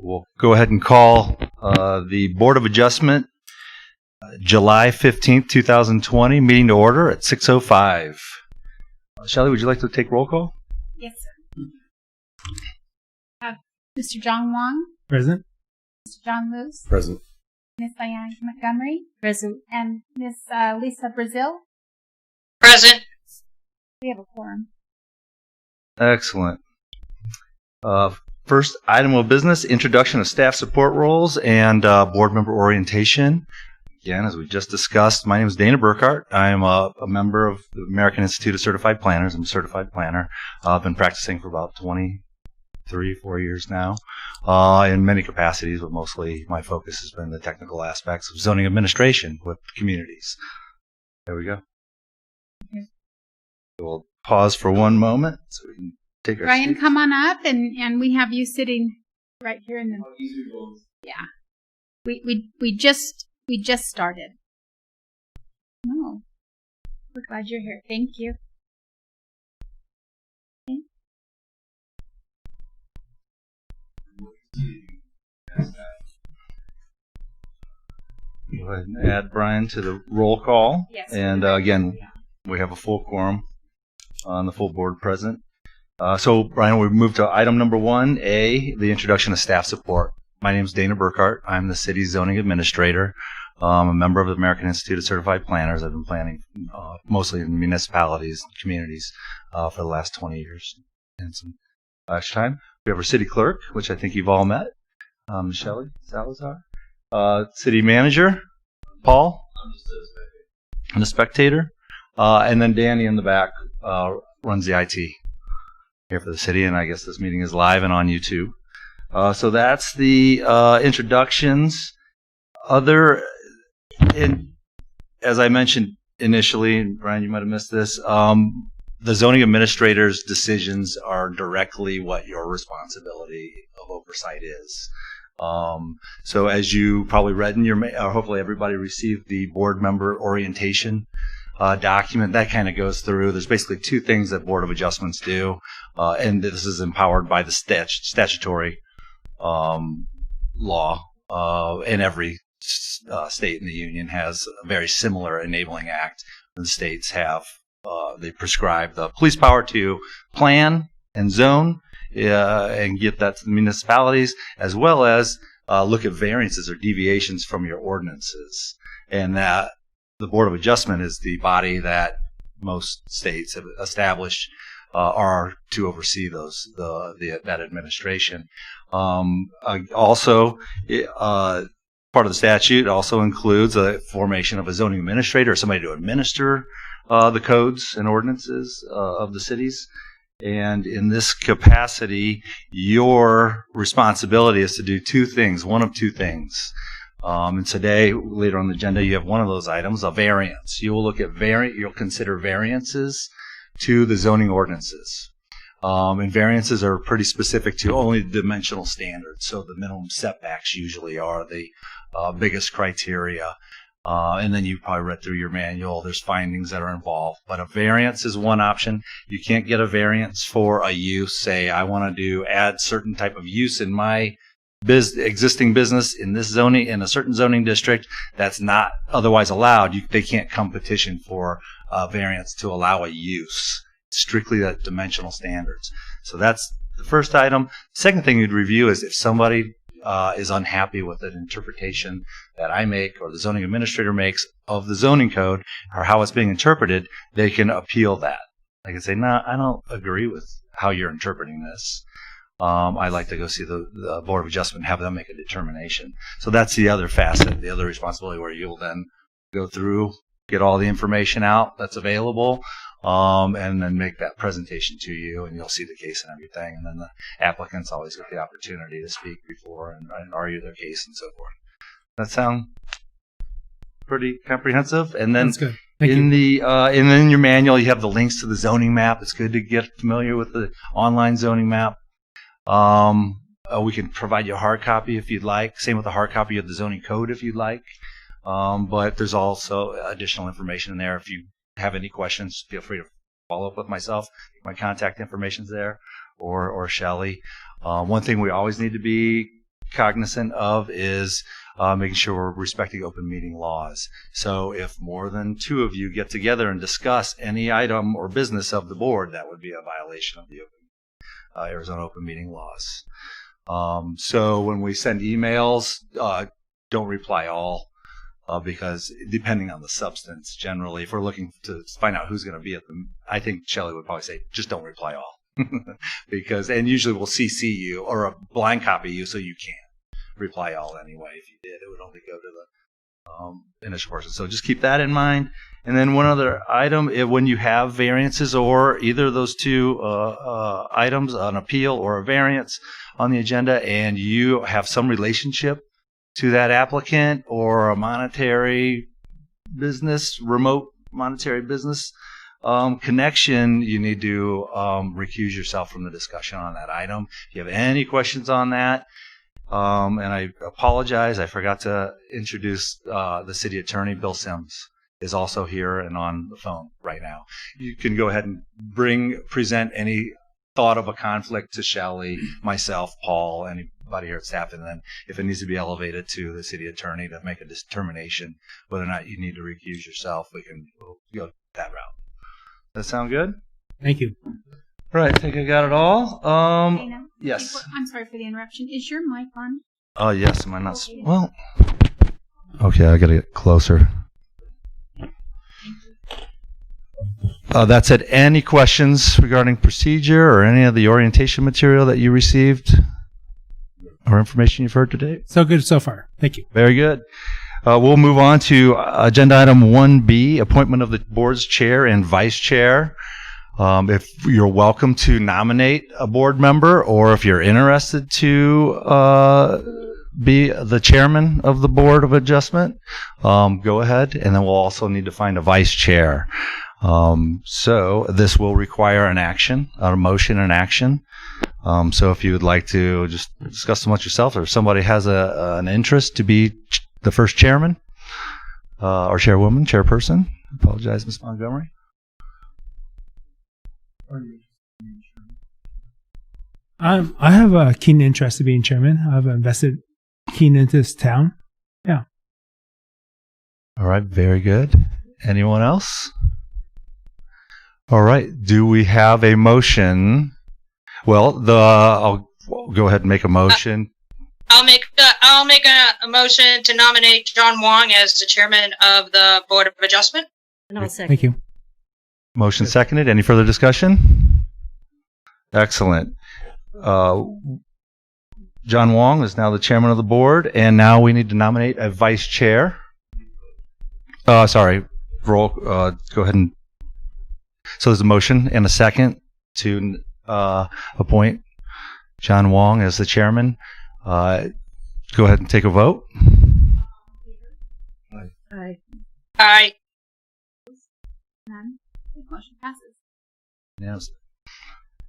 We'll go ahead and call the Board of Adjustment July 15th, 2020 meeting to order at 6:05. Shelley, would you like to take roll call? Yes, sir. Mr. John Wong. Present. Mr. John Luce. Present. Ms. Diane Montgomery. Present. And Ms. Lisa Brazil. Present. We have a quorum. Excellent. First item of business, introduction of staff support roles and board member orientation. Again, as we just discussed, my name is Dana Burkhart. I am a member of the American Institute of Certified Planners. I'm a certified planner. I've been practicing for about 4 years now in many capacities, but mostly my focus has been the technical aspects of zoning administration with communities. There we go. Okay. We'll pause for one moment so we can take our Brian, seats. come on up, and we have you sitting right here in the. Yeah, we just started. Oh, we're glad you're here. Thank you. Okay. Go ahead and add Brian to the roll call. Yes. And again, we have a full quorum on the full board present. So, Brian, we move to item number 1A, the introduction of staff support. My name is Dana Burkhart. I'm the city's zoning administrator. I'm a member of the American Institute of Certified Planners. I've been planning mostly in municipalities and communities for the last 20 years and some extra time. We have our city clerk, which I think you've all met, Shelley Salazar. City manager, Paul. I'm the spectator. And then Danny in the back runs the IT here for the city, and I guess this meeting is live and on YouTube. So that's the introductions. As I mentioned initially, and Brian, you might have missed this, the zoning administrator's decisions are directly what your responsibility of oversight is. So as you probably read in your, or hopefully everybody received the board member orientation document, that kind of goes through. There's basically two things that Board of Adjustments do, and this is empowered by the statutory law, and every state in the union has a very similar enabling act. The states have, they prescribe the police power to plan and zone and get that to the municipalities, as well as look at variances or deviations from your ordinances. And that the Board of Adjustment is the body that most states have established are to oversee those that administration. Also, part of the statute also includes a formation of a zoning administrator or somebody to administer the codes and ordinances of the cities. And in this capacity, your responsibility is to do two things, one of two things. And today, later on the agenda, you have one of those items, a variance. You will look at you'll consider variances to the zoning ordinances. And variances are pretty specific to only dimensional standards. So the minimum setbacks usually are the biggest criteria. And then you probably read through your manual. There's findings that are involved. But a variance is one option. You can't get a variance for a use. Say, I want to add certain type of use in my existing business in this zoning, in a certain zoning district that's not otherwise allowed. They can't come petition for a variance to allow a use. Strictly that dimensional standards. So that's the first item. Second thing you'd review is if somebody is unhappy with an interpretation that I make or the zoning administrator makes of the zoning code or how it's being interpreted, they can appeal that. They can say, no, I don't agree with how you're interpreting this. I'd like to go see the Board of Adjustment and have them make a determination. So that's the other facet, the other responsibility, where you'll then go through, get all the information out that's available, and then make that presentation to you, and you'll see the case and everything. And then the applicants always get the opportunity to speak before and argue their case and so forth. That sound pretty comprehensive? And then That's good. Thank you. And then in your manual, you have the links to the zoning map. It's good to get familiar with the online zoning map. We can provide you a hard copy if you'd like. Same with the hard copy of the zoning code if you'd like. But there's also additional information in there. If you have any questions, feel free to follow up with myself. My contact information's there, or Shelley. One thing we always need to be cognizant of is making sure we're respecting open meeting laws. So if more than two of you get together and discuss any item or business of the board, that would be a violation of the Arizona open meeting laws. So when we send emails, don't reply all. Because depending on the substance, generally, if we're looking to find out who's going to be at them, I think Shelley would probably say, just don't reply all. And usually we'll CC you or a blind copy you so you can't reply all anyway. If you did, it would only go to the initial person. So just keep that in mind. And then one other item, when you have variances or either of those two items, an appeal or a variance on the agenda, and you have some relationship to that applicant or a monetary business, remote monetary business connection, you need to recuse yourself from the discussion on that item. If you have any questions on that, and I apologize, I forgot to introduce the city attorney, Bill Sims, is also here and on the phone right now. You can go ahead and present any thought of a conflict to Shelley, myself, Paul, anybody here at staff, and then if it needs to be elevated to the city attorney to make a determination whether or not you need to recuse yourself, we'll go that route. Does that sound good? Thank you. Right, I think I got it all. Dana, Yes. I'm sorry for the interruption. Is your mic on? Oh, yes. Am I not? Well, okay, I got to get closer. That's it. Any questions regarding procedure or any of the orientation material that you received or information you've heard today? So good so far. Thank you. Very good. We'll move on to agenda item 1B, appointment of the board's chair and vice chair. If you're welcome to nominate a board member, or if you're interested to be the chairman of the Board of Adjustment, go ahead, and then we'll also need to find a vice chair. So this will require an action, a motion and action. So if you would like to just discuss amongst yourself, or if somebody has an interest to be the first chairman or chairwoman, chairperson, apologize, Ms. Montgomery. I have a keen interest in being chairman. I've invested keen into this town. Yeah. All right, very good. Anyone else? All right, do we have a motion? Well, I'll go ahead and make a motion. I'll make a motion to nominate John Wong as the chairman of the Board of Adjustment. And I'll second. Thank you. Motion seconded. Any further discussion? Excellent. John Wong is now the chairman of the board, and now we need to nominate a vice chair. Sorry. Roll. Go ahead and. So there's a motion and a second to appoint John Wong as the chairman. Go ahead and take a vote. Aye. Aye. None. The motion passes. Yes.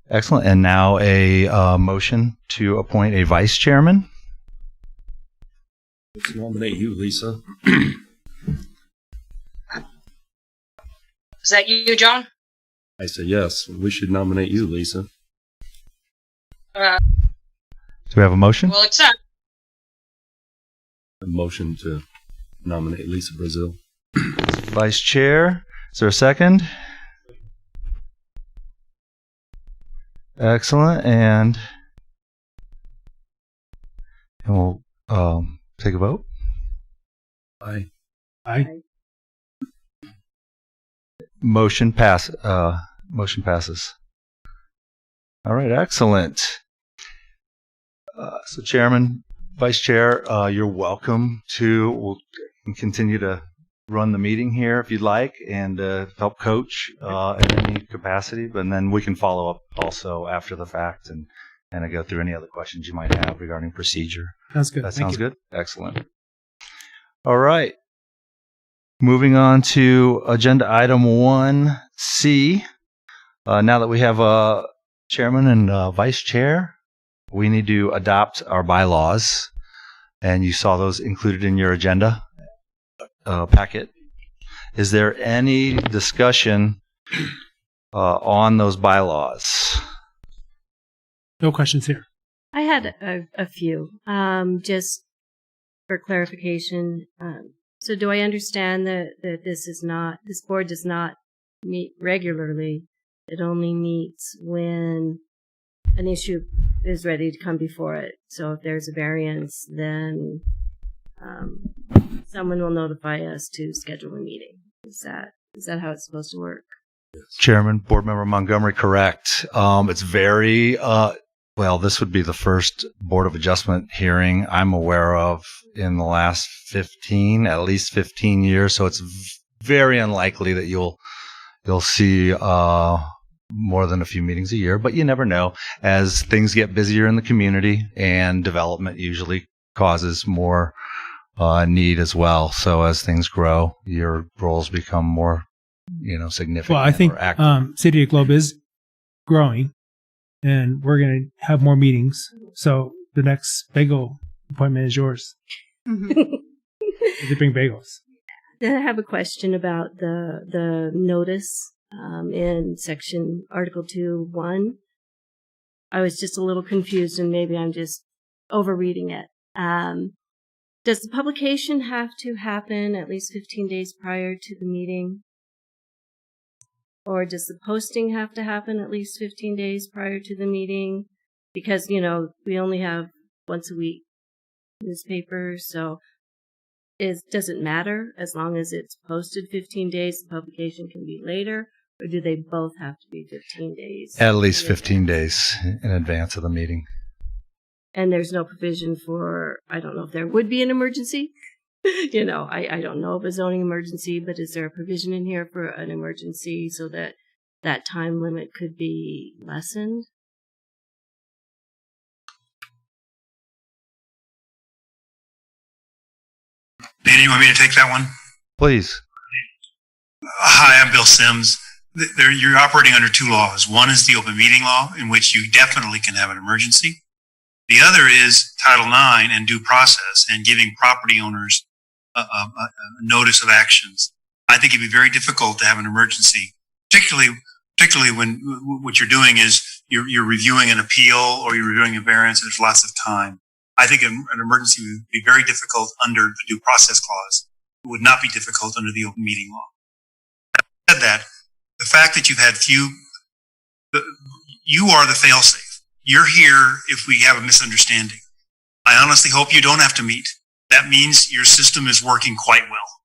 Excellent. And now a motion to appoint a vice chairman. Let's nominate you, Lisa. Is that you, John? I said yes. We should nominate you, Lisa. Do we have a motion? We'll accept. A motion to nominate Lisa Brazil. Vice chair. Is there a second? Excellent. And we'll take a vote. Aye. Aye. Motion passes. All right, excellent. So, Chairman, Vice Chair, you're welcome to. We'll continue to run the meeting here if you'd like, and help coach in any capacity. But then we can follow up also after the fact and go through any other questions you might have regarding procedure. Sounds good. That Thank sounds you. good. Excellent. All right. Moving on to agenda item 1C. Now that we have a chairman and vice chair, we need to adopt our bylaws. And you saw those included in your agenda packet. Is there any discussion on those bylaws? No questions here. I had a few, just for clarification. So do I understand that this board does not meet regularly? It only meets when an issue is ready to come before it. So if there's a variance, then someone will notify us to schedule a meeting. Is that how it's supposed to work? Chairman, Board Member Montgomery, correct. It's very, well, this would be the first Board of Adjustment hearing I'm aware of in the last at least 15 years. So it's very unlikely that you'll see more than a few meetings a year, but you never know. As things get busier in the community, and development usually causes more need as well. So as things grow, your roles become more, significant. Well, I think or active. City of Globe is growing, and we're going to have more meetings. So the next bagel appointment is yours. They bring bagels. Then I have a question about the notice in section Article 2:1. I was just a little confused, and maybe I'm just overreading it. Does the publication have to happen at least 15 days prior to the meeting? Or does the posting have to happen at least 15 days prior to the meeting? Because, we only have once a week newspaper, so does it matter as long as it's posted 15 days, the publication can be later? Or do they both have to be 15 days? At least 15 days in advance of the meeting. And there's no provision for, I don't know if there would be an emergency. I don't know of a zoning emergency, but is there a provision in here for an emergency so that that time limit could be lessened? Danny, you want me to take that one? Please. Hi, I'm Bill Sims. You're operating under two laws. One is the open meeting law, in which you definitely can have an emergency. The other is Title IX and due process and giving property owners a notice of actions. I think it'd be very difficult to have an emergency, particularly when what you're doing is you're reviewing an appeal or you're reviewing a variance. There's lots of time. I think an emergency would be very difficult under the due process clause. It would not be difficult under the open meeting law. Having said that, the fact that you've had you are the fail-safe. You're here if we have a misunderstanding. I honestly hope you don't have to meet. That means your system is working quite well.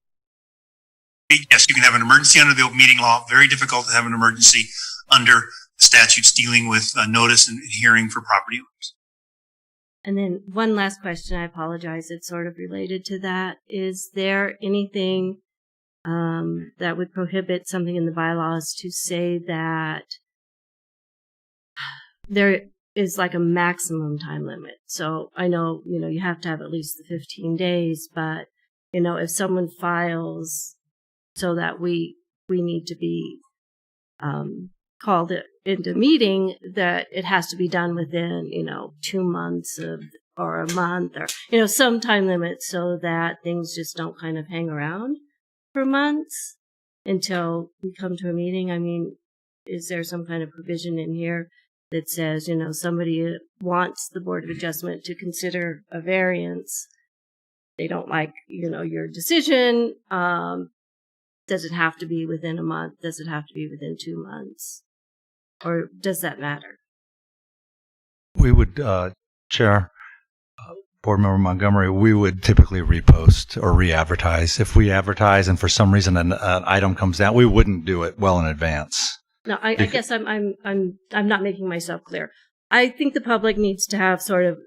Yes, you can have an emergency under the open meeting law. Very difficult to have an emergency under statutes dealing with notice and hearing for property owners. And then one last question, I apologize, it's sort of related to that. Is there anything that would prohibit something in the bylaws to say that there is like a maximum time limit? So I know, you have to have at least the 15 days, but, if someone files so that we need to be called into meeting, that it has to be done within, 2 months or a month or, some time limit so that things just don't kind of hang around for months until we come to a meeting. I mean, is there some kind of provision in here that says, somebody wants the Board of Adjustment to consider a variance. They don't like, your decision. Does it have to be within a month? Does it have to be within 2 months? Or does that matter? We would, Chair, Board Member Montgomery, we would typically repost or re-advertise. If we advertise and for some reason an item comes down, we wouldn't do it well in advance. No, I guess I'm not making myself clear. I think the public needs to have sort of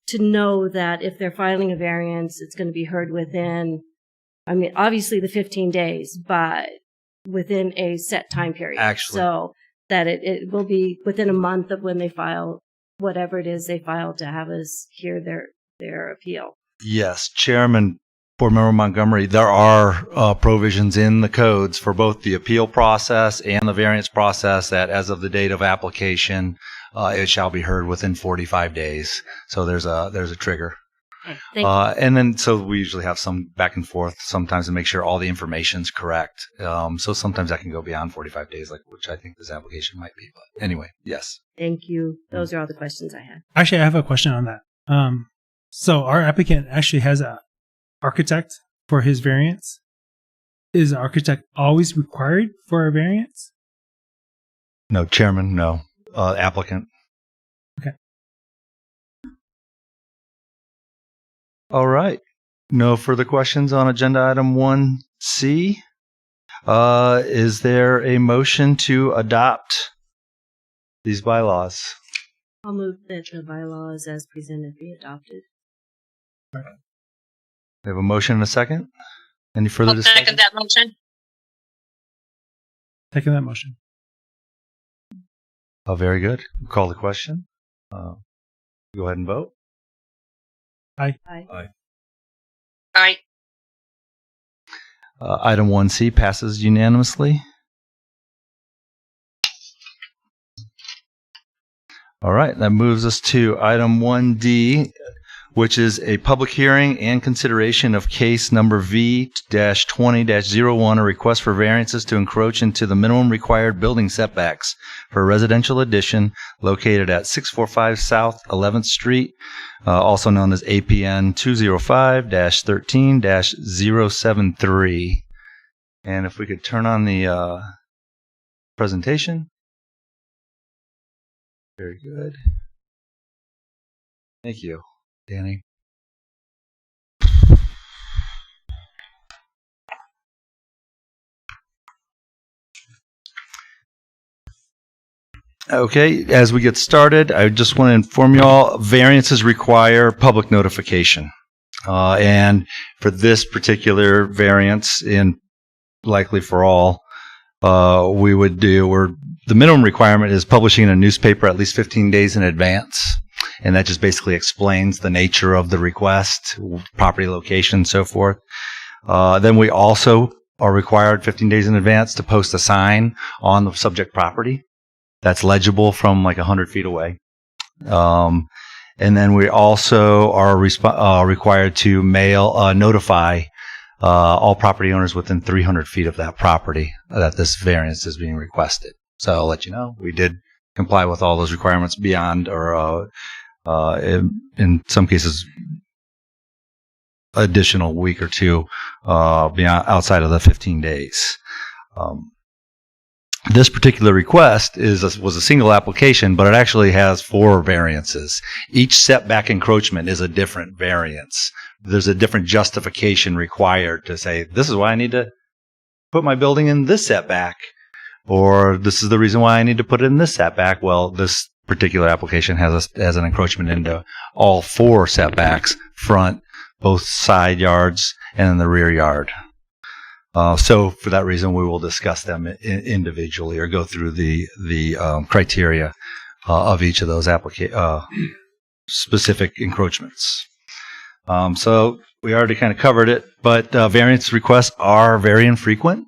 to know that if they're filing a variance, it's going to be heard within, obviously the 15 days, but within a set time period. Actually. So that it will be within a month of when they file whatever it is they file to have us hear their appeal. Yes, Chairman, Board Member Montgomery, there are provisions in the codes for both the appeal process and the variance process that as of the date of application, it shall be heard within 45 days. So there's a trigger. Thank you. And then, so we usually have some back and forth sometimes to make sure all the information's correct. So sometimes that can go beyond 45 days, like which I think this application might be. But anyway, yes. Thank you. Those are all the questions I had. Actually, I have a question on that. So our applicant actually has a architect for his variance. Is an architect always required for a variance? No, chairman, no. Applicant. Okay. All right. No further questions on agenda item 1C. Is there a motion to adopt these bylaws? I'll move that the bylaws as presented be adopted. We have a motion and a second. Any further I'll discussion? second that motion. Second that motion. Oh, very good. We'll call the question. Go ahead and vote. Aye. Aye. Item 1C passes unanimously. All right, that moves us to item 1D, which is a public hearing and consideration of case number V-20-01, a request for variances to encroach into the minimum required building setbacks for a residential addition located at 645 South 11th Street, also known as APN 205-13-073. And if we could turn on the presentation. Very good. Thank you, Danny. Okay, as we get started, I just want to inform you all, variances require public notification. And for this particular variance, and likely for all, we would do, the minimum requirement is publishing in a newspaper at least 15 days in advance. And that just basically explains the nature of the request, property location, and so forth. Then we also are required 15 days in advance to post a sign on the subject property that's legible from like 100 feet away. And then we also are required to notify all property owners within 300 feet of that property that this variance is being requested. So I'll let you know, we did comply with all those requirements beyond, or in some cases, additional week or two beyond, outside of the 15 days. This particular request was a single application, but it actually has 4 variances. Each setback encroachment is a different variance. There's a different justification required to say, this is why I need to put my building in this setback, or this is the reason why I need to put it in this setback. Well, this particular application has an encroachment into all 4 setbacks, front, both side yards, and in the rear yard. So for that reason, we will discuss them individually or go through the criteria of each of those specific encroachments. So we already kind of covered it, but variance requests are very infrequent.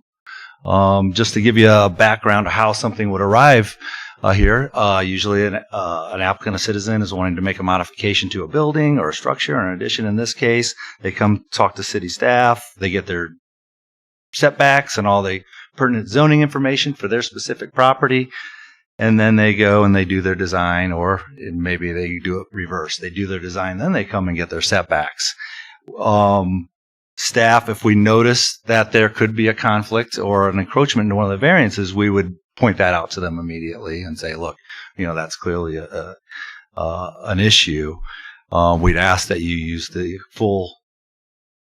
Just to give you a background of how something would arrive here, usually an applicant, a citizen, is wanting to make a modification to a building or a structure, or an addition in this case. They come talk to city staff. They get their setbacks and all the pertinent zoning information for their specific property. And then they go and they do their design, or maybe they do it reverse. They do their design, then they come and get their setbacks. Staff, if we notice that there could be a conflict or an encroachment into one of the variances, we would point that out to them immediately and say, look, that's clearly an issue. We'd ask that you use the full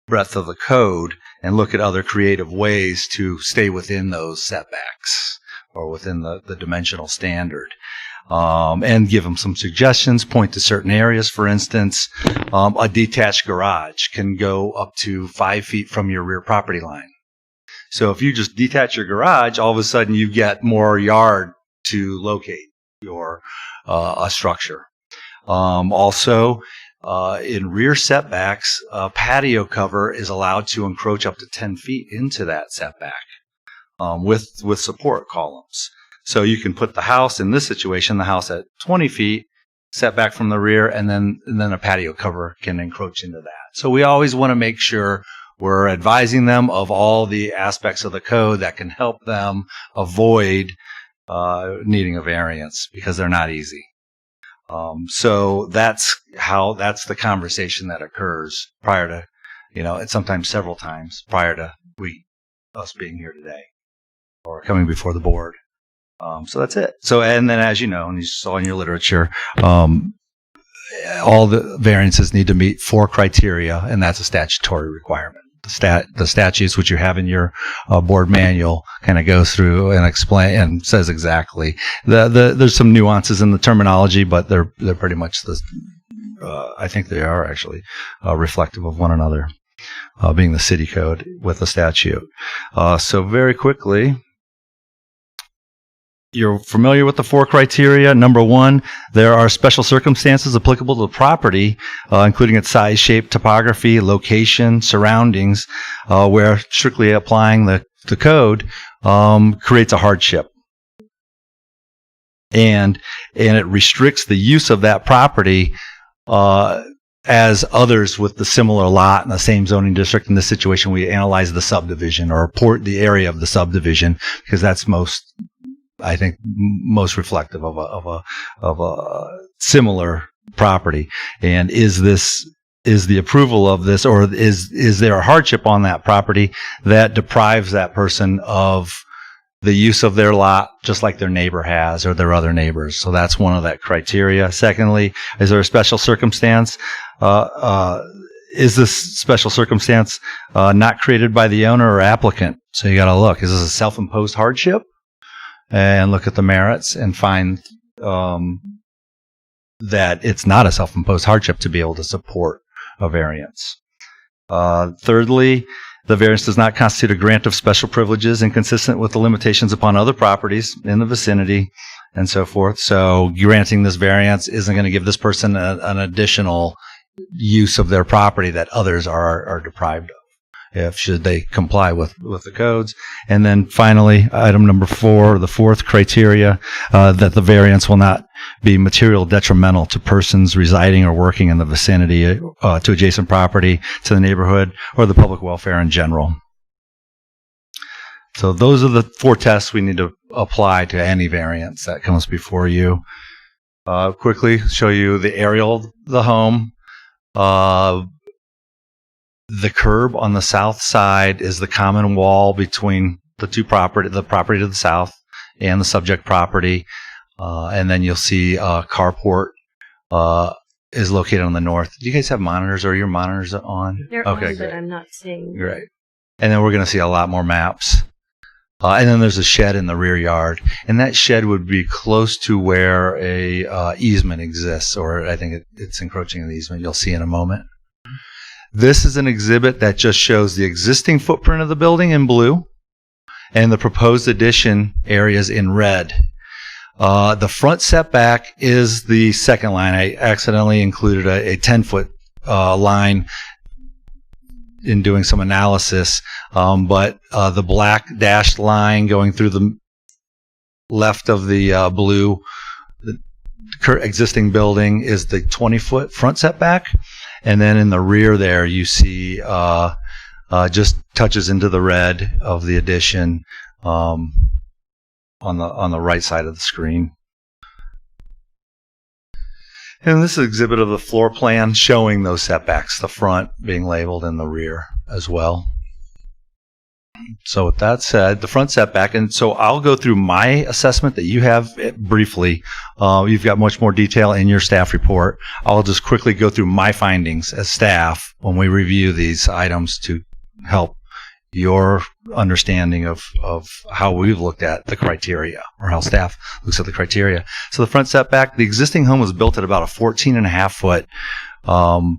breadth of the code and look at other creative ways to stay within those setbacks or within the dimensional standard, and give them some suggestions, point to certain areas. For instance, a detached garage can go up to 5 feet from your rear property line. So if you just detach your garage, all of a sudden you get more yard to locate your a structure. Also, in rear setbacks, patio cover is allowed to encroach up to 10 feet into that setback with support columns. So you can put the house, in this situation, the house at 20 feet, setback from the rear, and then a patio cover can encroach into that. So we always want to make sure we're advising them of all the aspects of the code that can help them avoid needing a variance, because they're not easy. So that's the conversation that occurs prior to, and sometimes several times prior to us being here today or coming before the board. So that's it. So, and then as you know, and you saw in your literature, all the variances need to meet 4 criteria, and that's a statutory requirement. The statutes, which you have in your board manual, kind of goes through and explain and says exactly. There's some nuances in the terminology, but they're pretty much I think they are actually reflective of one another, being the city code with the statute. So very quickly, you're familiar with the 4 criteria. Number 1, there are special circumstances applicable to the property, including its size, shape, topography, location, surroundings, where strictly applying the code creates a hardship. And it restricts the use of that property as others with the similar lot in the same zoning district. In this situation, we analyze the subdivision or the area of the subdivision, because that's most reflective of a similar property. And is the approval of this, or is there a hardship on that property that deprives that person of the use of their lot, just like their neighbor has or their other neighbors? So that's one of that criteria. Secondly, is there a special circumstance? Is this special circumstance not created by the owner or applicant? So you got to look, is this a self-imposed hardship? And look at the merits and find that it's not a self-imposed hardship to be able to support a variance. Thirdly, the variance does not constitute a grant of special privileges inconsistent with the limitations upon other properties in the vicinity and so forth. So granting this variance isn't going to give this person an additional use of their property that others are deprived of, should they comply with the codes. And then finally, item number 4, the 4th criteria, that the variance will not be material detrimental to persons residing or working in the vicinity, to adjacent property, to the neighborhood, or the public welfare in general. So those are the 4 tests we need to apply to any variance that comes before you. Quickly show you the aerial of the home. The curb on the south side is the common wall between the property to the south and the subject property. And then you'll see carport is located on the north. Do you guys have monitors? Are your monitors on? They're okay, on, great. but I'm not seeing. Great. And then we're going to see a lot more maps. And then there's a shed in the rear yard. And that shed would be close to where a easement exists, or I think it's encroaching the easement. You'll see in a moment. This is an exhibit that just shows the existing footprint of the building in blue and the proposed addition areas in red. The front setback is the second line. I accidentally included a 10-foot line in doing some analysis, but the black dashed line going through the left of the blue, the existing building, is the 20-foot front setback. And then in the rear there, you see just touches into the red of the addition on the right side of the screen. And this is an exhibit of the floor plan showing those setbacks, the front being labeled and the rear as well. So with that said, the front setback, and so I'll go through my assessment that you have briefly. You've got much more detail in your staff report. I'll just quickly go through my findings as staff when we review these items to help your understanding of how we've looked at the criteria, or how staff looks at the criteria. So the front setback, the existing home was built at about a 14.5-foot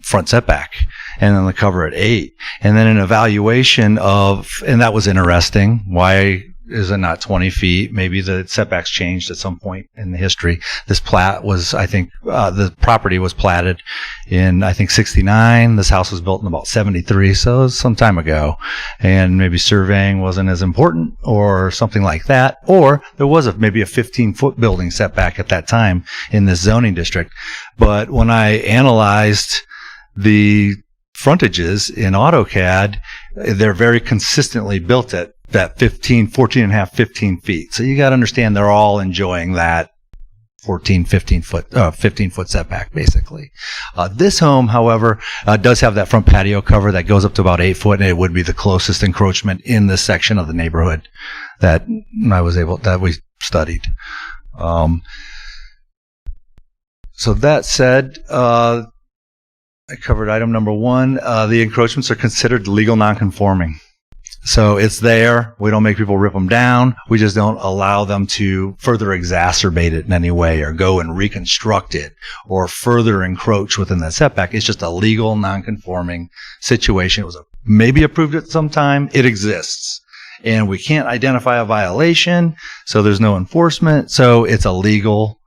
front setback, and then the cover at 8. And then an evaluation of, and that was interesting, why is it not 20 feet? Maybe the setbacks changed at some point in the history. This plat was, I think, the property was platted in, I think, 69. This house was built in about 73, so it was some time ago. And maybe surveying wasn't as important or something like that. Or there was maybe a 15-foot building setback at that time in this zoning district. But when I analyzed the frontages in AutoCAD, they're very consistently built at that 14 and a half, 15 feet. So you got to understand they're all enjoying that 15 foot setback, basically. This home, however, does have that front patio cover that goes up to about 8 foot, and it would be the closest encroachment in this section of the neighborhood that we studied. So that said, I covered item number 1. The encroachments are considered legal nonconforming. So it's there. We don't make people rip them down. We just don't allow them to further exacerbate it in any way or go and reconstruct it or further encroach within that setback. It's just a legal nonconforming situation. It was maybe approved at some time. It exists. And we can't identify a violation, so there's no enforcement. So it's a legal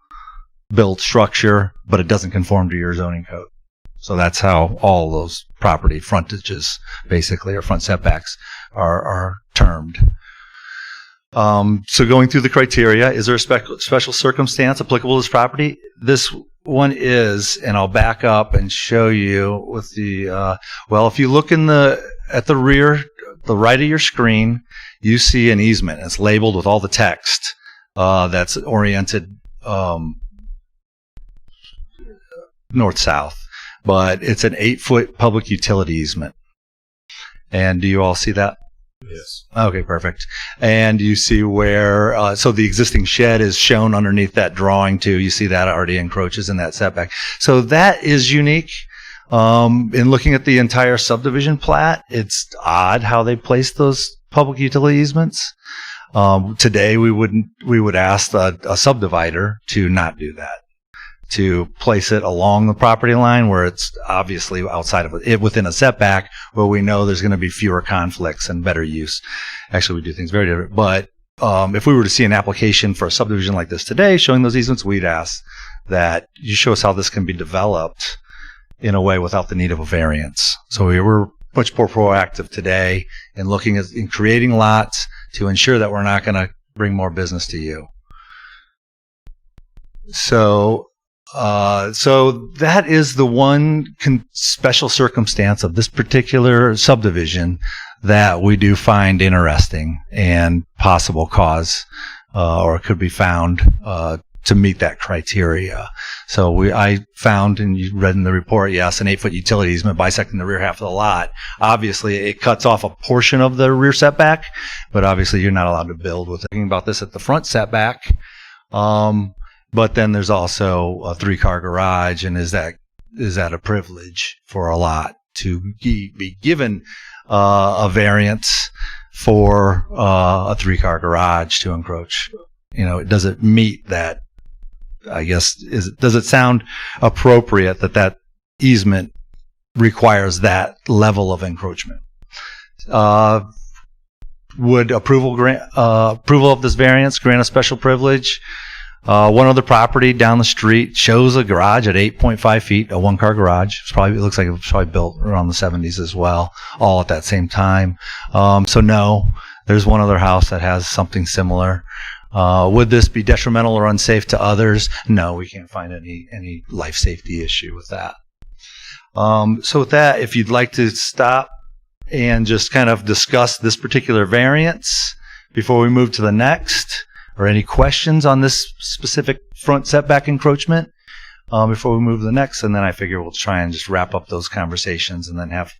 built structure, but it doesn't conform to your zoning code. So that's how all those property frontages, basically, or front setbacks, are termed. So going through the criteria, is there a special circumstance applicable to this property? This one is, and I'll back up and show you with the, if you look at the rear, the right of your screen, you see an easement. It's labeled with all the text that's oriented north-south. But it's an 8-foot public utility easement. And do you all see that? Yes. Okay, perfect. And you see where, so the existing shed is shown underneath that drawing too. You see that already encroaches in that setback. So that is unique. In looking at the entire subdivision plat, it's odd how they place those public utility easements. Today we would ask a subdivider to not do that, to place it along the property line where it's obviously outside of it, within a setback where we know there's going to be fewer conflicts and better use. Actually, we do things very different. But if we were to see an application for a subdivision like this today showing those easements, we'd ask that you show us how this can be developed in a way without the need of a variance. So we were much more proactive today in looking at in creating lots to ensure that we're not going to bring more business to you. So that is the one special circumstance of this particular subdivision that we do find interesting and possible cause, or could be found to meet that criteria. So I found, and you read in the report, yes, an 8-foot utility easement bisecting the rear half of the lot. Obviously, it cuts off a portion of the rear setback, but obviously you're not allowed to build with it. Thinking about this at the front setback. But then there's also a 3-car garage, and is that a privilege for a lot to be given a variance for a 3-car garage to encroach? Does it meet that? I guess does it sound appropriate that easement requires that level of encroachment? Would approval of this variance grant a special privilege? One other property down the street shows a garage at 8.5 feet, a 1-car garage. It looks like it was probably built around the 70s as well, all at that same time. So no, there's one other house that has something similar. Would this be detrimental or unsafe to others? No, we can't find any life safety issue with that. So with that, if you'd like to stop and just kind of discuss this particular variance before we move to the next, or any questions on this specific front setback encroachment before we move to the next, and then I figure we'll try and just wrap up those conversations and then have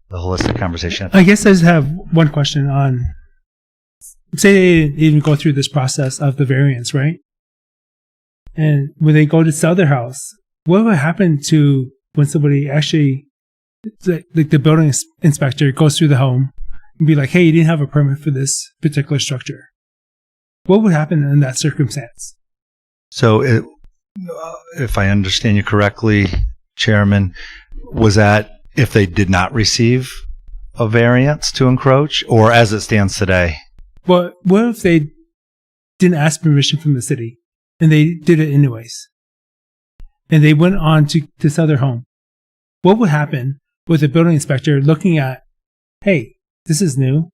the holistic conversation. I guess I just have one question on, say they didn't even go through this process of the variance, right? And when they go to sell their house, what would happen to when somebody actually, like the building inspector goes through the home and be like, hey, you didn't have a permit for this particular structure? What would happen in that circumstance? So if I understand you correctly, Chairman, was that if they did not receive a variance to encroach, or as it stands today? But what if they didn't ask permission from the city and they did it anyways? And they went on to sell their home. What would happen with the building inspector looking at, hey, this is new?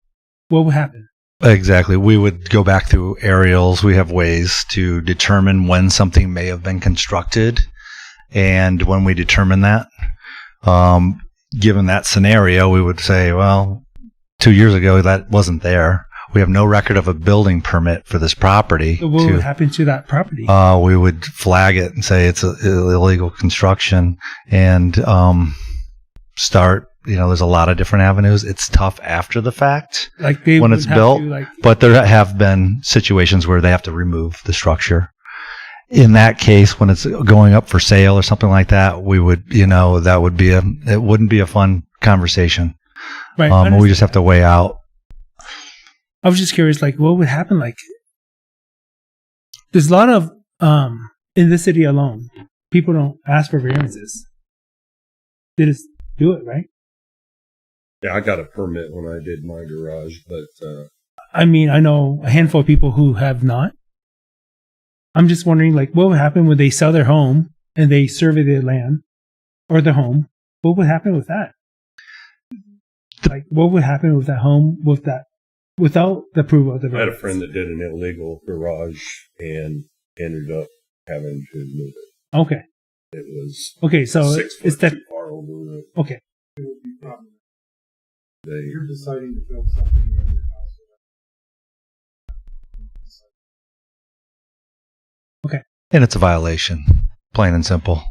What would happen? Exactly. We would go back through aerials. We have ways to determine when something may have been constructed. And when we determine that, given that scenario, we would say, well, 2 years ago, that wasn't there. We have no record of a building permit for this property. So what would happen to that property? We would flag it and say it's illegal construction and start. There's a lot of different avenues. It's tough after the fact, like they when it's built, but there have been situations where they have to remove the structure. In that case, when it's going up for sale or something like that, we would, that would be it wouldn't be a fun conversation. Right. We just have to weigh out. I was just curious, what would happen? There's a lot of, in this city alone, people don't ask for variances. They just do it, right? Yeah, I got a permit when I did my garage, but I know a handful of people who have not. I'm just wondering, what would happen when they sell their home and they survey their land or their home? What would happen with that? What would happen with that home without the approval of the I had a variance? friend that did an illegal garage and ended up having to move it. Okay. It was Okay, so 6 foot it's that. too far over it. Okay. It would be problematic. They, You're deciding to build something in your house. And it's a violation, plain and simple.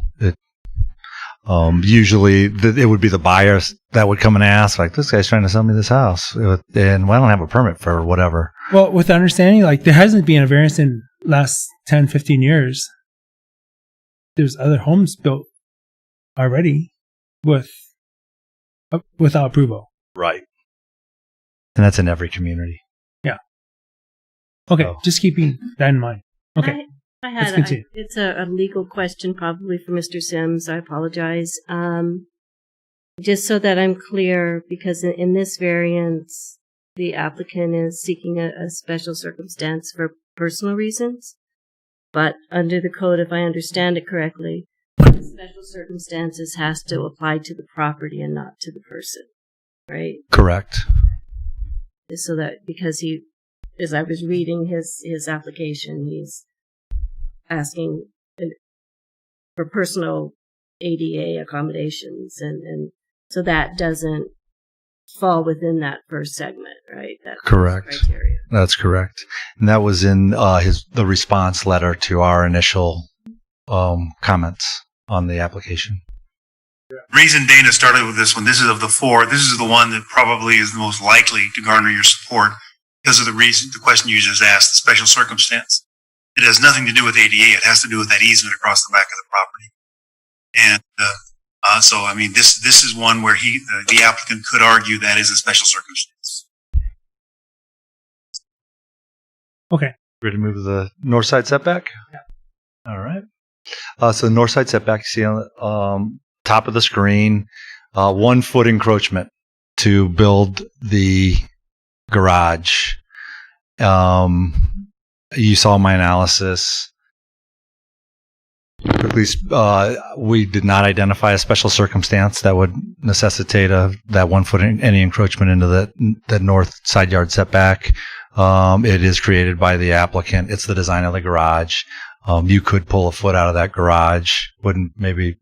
Usually it would be the buyers that would come and ask, this guy's trying to sell me this house, and I don't have a permit for whatever. Well, with understanding, there hasn't been a variance in last 10, 15 years. There's other homes built already without approval. Right. And that's in every community. Yeah. Okay, So. just keeping that in mind. Okay. Let's continue. It's a legal question probably for Mr. Sims. I apologize. Just so that I'm clear, because in this variance, the applicant is seeking a special circumstance for personal reasons. But under the code, if I understand it correctly, the special circumstances has to apply to the property and not to the person, right? Correct. So that because as I was reading his application, he's asking for personal ADA accommodations, and so that doesn't fall within that first segment, right? That Correct. criteria. That's correct. And that was in the response letter to our initial comments on the application. The reason Dana started with this one, this is of the four, this is the one that probably is the most likely to garner your support because of the question you just asked, the special circumstance. It has nothing to do with ADA. It has to do with that easement across the back of the property. And this is one where the applicant could argue that is a special circumstance. Okay. Ready to move to the north side setback? Yeah. All right. So the north side setback, you see on top of the screen, 1 foot encroachment to build the garage. You saw my analysis. At least we did not identify a special circumstance that would necessitate that 1 foot any encroachment into the north side yard setback. It is created by the applicant. It's the design of the garage. You could pull a foot out of that garage. Wouldn't maybe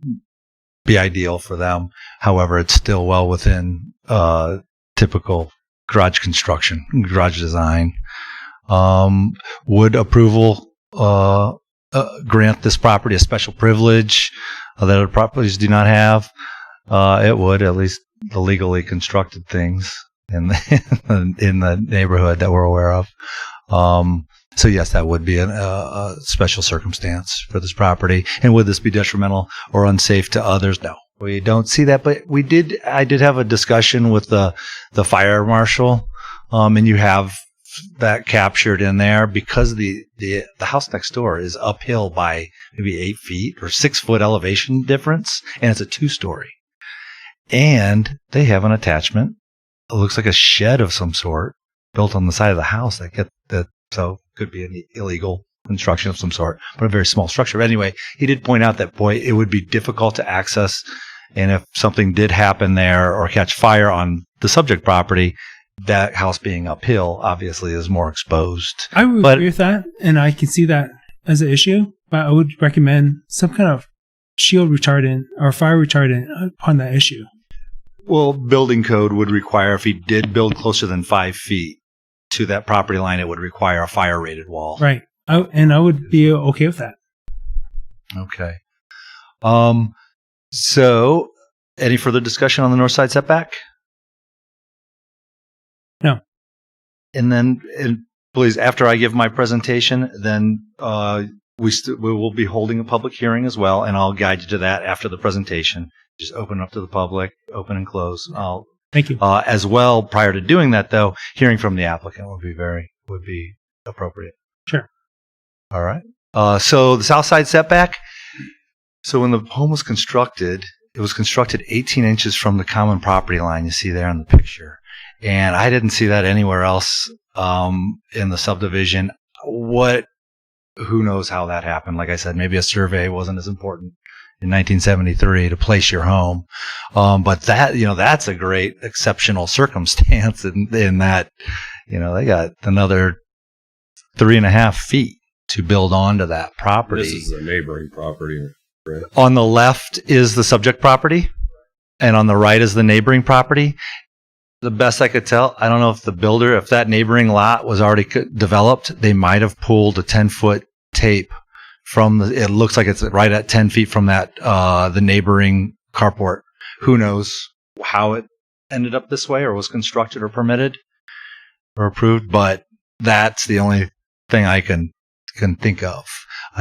be ideal for them. However, it's still well within typical garage construction, garage design. Would approval grant this property a special privilege that other properties do not have? It would, at least the legally constructed things in the neighborhood that we're aware of. So yes, that would be a special circumstance for this property. And would this be detrimental or unsafe to others? No, we don't see that. But I did have a discussion with the fire marshal, and you have that captured in there because the house next door is uphill by maybe 8 feet or 6 foot elevation difference, and it's a 2-story. And they have an attachment. It looks like a shed of some sort built on the side of the house so could be an illegal construction of some sort, but a very small structure. Anyway, he did point out that, boy, it would be difficult to access, and if something did happen there or catch fire on the subject property, that house being uphill obviously is more exposed. I would agree with that, and I can see that as an issue, but I would recommend some kind of shield retardant or fire retardant upon that issue. Well, building code would require, if he did build closer than 5 feet to that property line, it would require a fire-rated wall. Right. And I would be okay with that. Okay. So, any further discussion on the north side setback? No. And then, please, after I give my presentation, then we will be holding a public hearing as well, and I'll guide you to that after the presentation. Just open up to the public, open and close. Thank you. As well, prior to doing that, though, hearing from the applicant would be appropriate. Sure. All right. So the Southside setback. So when the home was constructed, it was constructed 18 inches from the common property line you see there in the picture. And I didn't see that anywhere else in the subdivision. Who knows how that happened? Like I said, maybe a survey wasn't as important in 1973 to place your home. But that's a great exceptional circumstance in that, they got another 3.5 feet to build onto that property. This is a neighboring property, right? On the left is the subject property, and on the right is the neighboring property. The best I could tell, I don't know if the builder, if that neighboring lot was already developed, they might have pulled a 10-foot tape from it looks like it's right at 10 feet from that, the neighboring carport. Who knows how it ended up this way or was constructed or permitted or approved, but that's the only thing I can think of.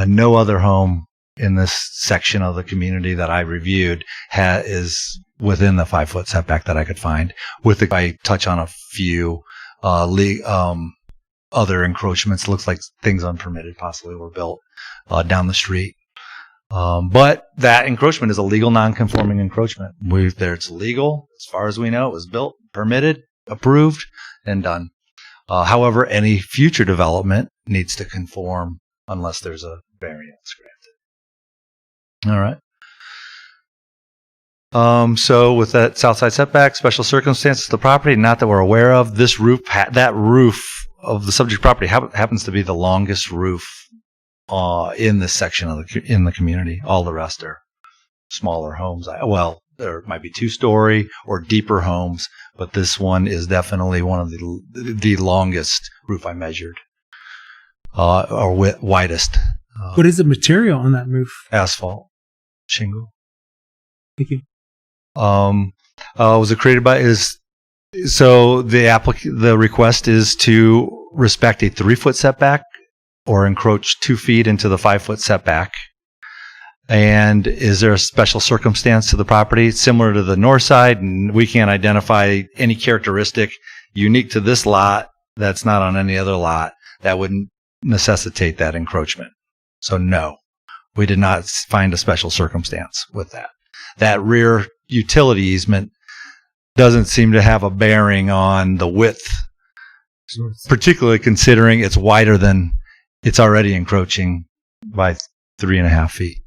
No other home in this section of the community that I reviewed is within the 5-foot setback that I could find. If I touch on a few other encroachments, looks like things unpermitted possibly were built down the street. But that encroachment is a legal non-conforming encroachment. It's legal as far as we know. It was built, permitted, approved, and done. However, any future development needs to conform unless there's a variance granted. All right. So with that Southside setback, special circumstances of the property, not that we're aware of, this roof, that roof of the subject property happens to be the longest roof in this section in the community. All the rest are smaller homes. There might be 2-story or deeper homes, but this one is definitely one of the longest roof I measured, or widest. What is the material on that roof? Asphalt, shingle. Thank you. Was it created by? So the request is to respect a 3-foot setback or encroach 2 feet into the 5-foot setback. And is there a special circumstance to the property similar to the north side? And we can't identify any characteristic unique to this lot that's not on any other lot that would necessitate that encroachment. So no, we did not find a special circumstance with that. That rear utility easement doesn't seem to have a bearing on the width, particularly considering it's wider than it's already encroaching by 3.5 feet.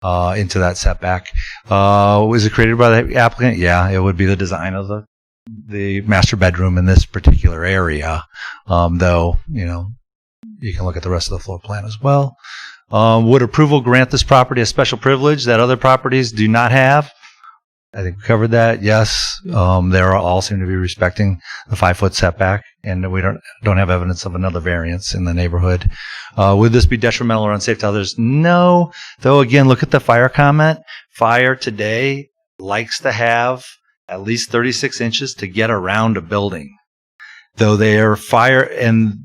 Into that setback. Was it created by the applicant? Yeah, it would be the design of the master bedroom in this particular area. Though, you can look at the rest of the floor plan as well. Would approval grant this property a special privilege that other properties do not have? I think we covered that. Yes, they all seem to be respecting the 5-foot setback, and we don't have evidence of another variance in the neighborhood. Would this be detrimental or unsafe to others? No. Though again, look at the fire comment. Fire today likes to have at least 36 inches to get around a building. Though they are fire, and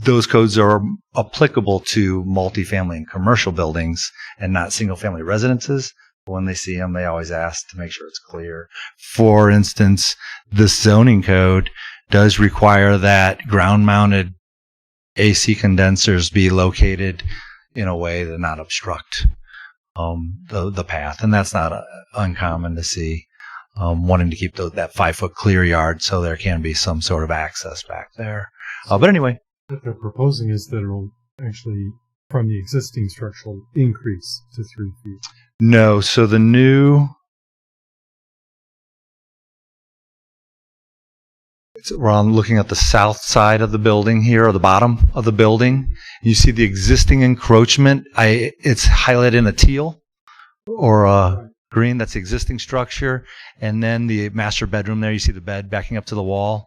those codes are applicable to multifamily and commercial buildings and not single-family residences. When they see them, they always ask to make sure it's clear. For instance, the zoning code does require that ground-mounted AC condensers be located in a way to not obstruct the path, and that's not uncommon to see. wanting to keep that 5-foot clear yard so there can be some sort of access back there. But anyway. What they're proposing is that it'll actually, from the existing structure, increase to 3 feet. No, so the new... We're looking at the south side of the building here, or the bottom of the building. You see the existing encroachment. It's highlighted in a teal or a green. That's the existing structure. And then the master bedroom there, you see the bed backing up to the wall.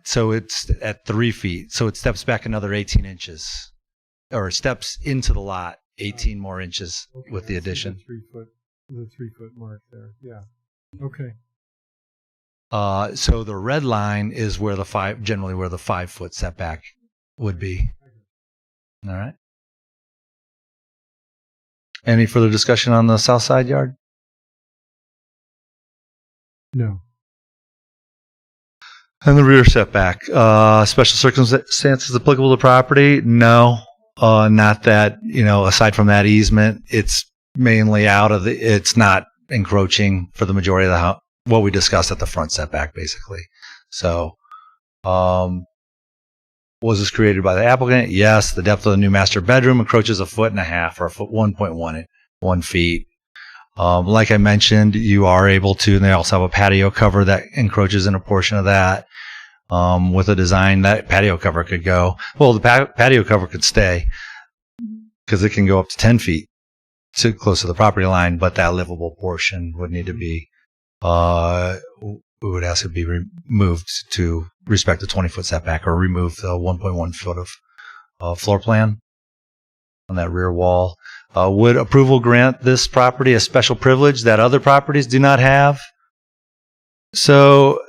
So it's at 3 feet. So it steps back another 18 inches, or steps into the lot 18 more inches with the addition. The 3 foot mark there. Yeah. Okay. So the red line is where generally where the 5-foot setback would be. All right. Any further discussion on the south side yard? No. And the rear setback, special circumstances applicable to property? No, not that, aside from that easement, it's mainly it's not encroaching for the majority of the house. What we discussed at the front setback, basically. So, was this created by the applicant? Yes. The depth of the new master bedroom encroaches 1.5 feet or 1.1 feet. Like I mentioned, you are able to, and they also have a patio cover that encroaches in a portion of that. With a design, that patio cover could go. Well, the patio cover could stay because it can go up to 10 feet close to the property line, but that livable portion would need to be. We would ask it be removed to respect the 20-foot setback, or remove the 1.1 foot of floor plan on that rear wall. Would approval grant this property a special privilege that other properties do not have? So,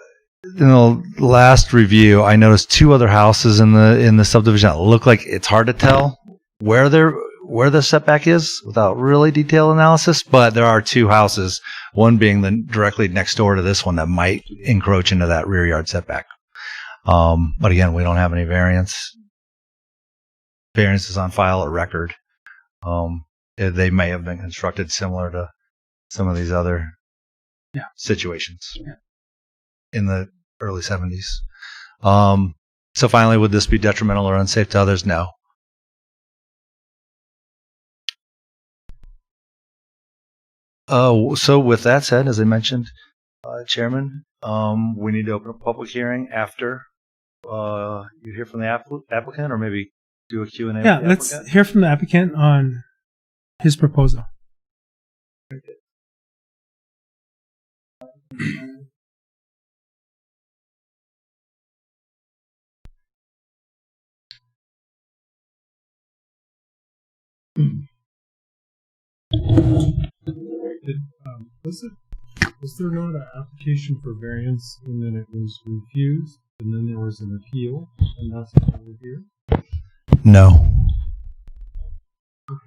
in the last review, I noticed 2 other houses in the subdivision that look like it's hard to tell where the setback is without really detailed analysis, but there are 2 houses, one being directly next door to this one, that might encroach into that rear yard setback. But again, we don't have any variances on file or record. They may have been constructed similar to some of these other situations in the early 70s. So finally, would this be detrimental or unsafe to others? No. So with that said, as I mentioned, Chairman, we need to open a public hearing after you hear from the applicant, or maybe do a Q&A. Yeah, let's hear from the applicant on his proposal. Was there not an application for variance and then it was refused, and then there was an appeal, and that's why we're here? No.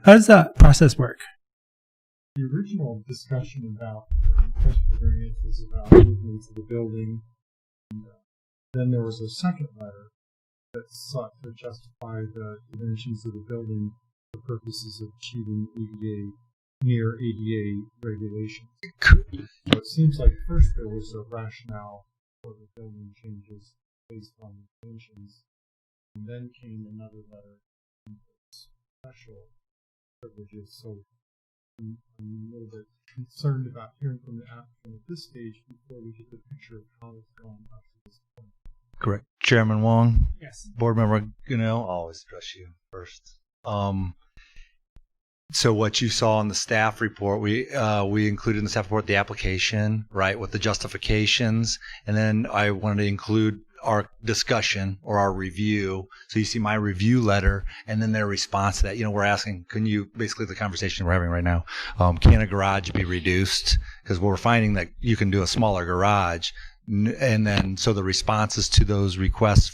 How does that process work? The original discussion about the request for variance was about movement to the building, and then there was a second letter that sought to justify the dimensions of the building for purposes of achieving near ADA regulations. So it seems like first there was a rationale for the building changes based on the dimensions, and then came another letter with special privileges. So I'm a little bit concerned about hearing from the applicant at this stage before we get the picture of how it's gone up to this point. Correct. Chairman Wong? Yes. Board Member Gunnell, I'll always address you first. So what you saw in the staff report, we included in the staff report the application, right, with the justifications, and then I wanted to include our discussion or our review. So you see my review letter, and then their response to that. We're asking, basically the conversation we're having right now, can a garage be reduced? Because we're finding that you can do a smaller garage, and then so the responses to those requests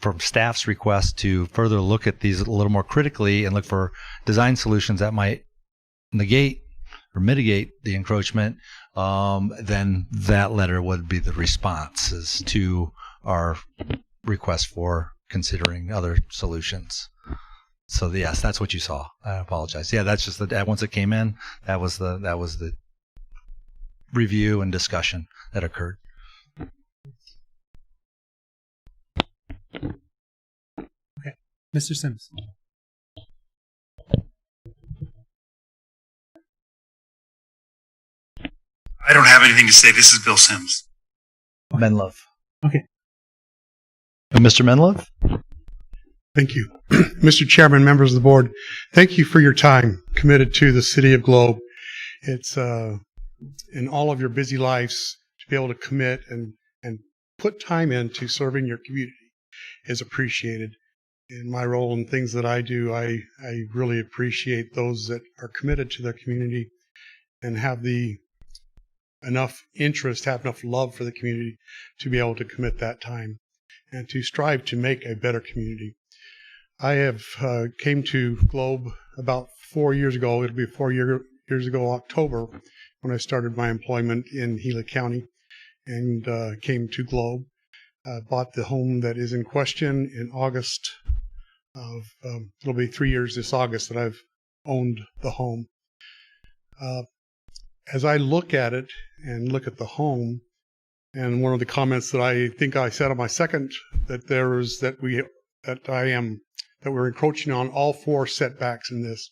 from staff's request to further look at these a little more critically and look for design solutions that might negate or mitigate the encroachment, then that letter would be the responses to our request for considering other solutions. So yes, that's what you saw. I apologize. Yeah, that's just once it came in, that was the review and discussion that occurred. Mr. Sims. I don't have anything to say. This is Bill Sims. Menlove. Okay. Mr. Menlove? Thank you. Mr. Chairman, members of the board, thank you for your time committed to the City of Globe. It's in all of your busy lives to be able to commit and put time into serving your community is appreciated. In my role and things that I do, I really appreciate those that are committed to their community and have enough interest, have enough love for the community to be able to commit that time and to strive to make a better community. I have came to Globe about 4 years ago. It'll be 4 years ago, October, when I started my employment in Gila County and came to Globe. Bought the home that is in question in August of, it'll be 3 years this August that I've owned the home. As I look at it and look at the home, and one of the comments that I think I said on my second, that we're encroaching on all 4 setbacks in this.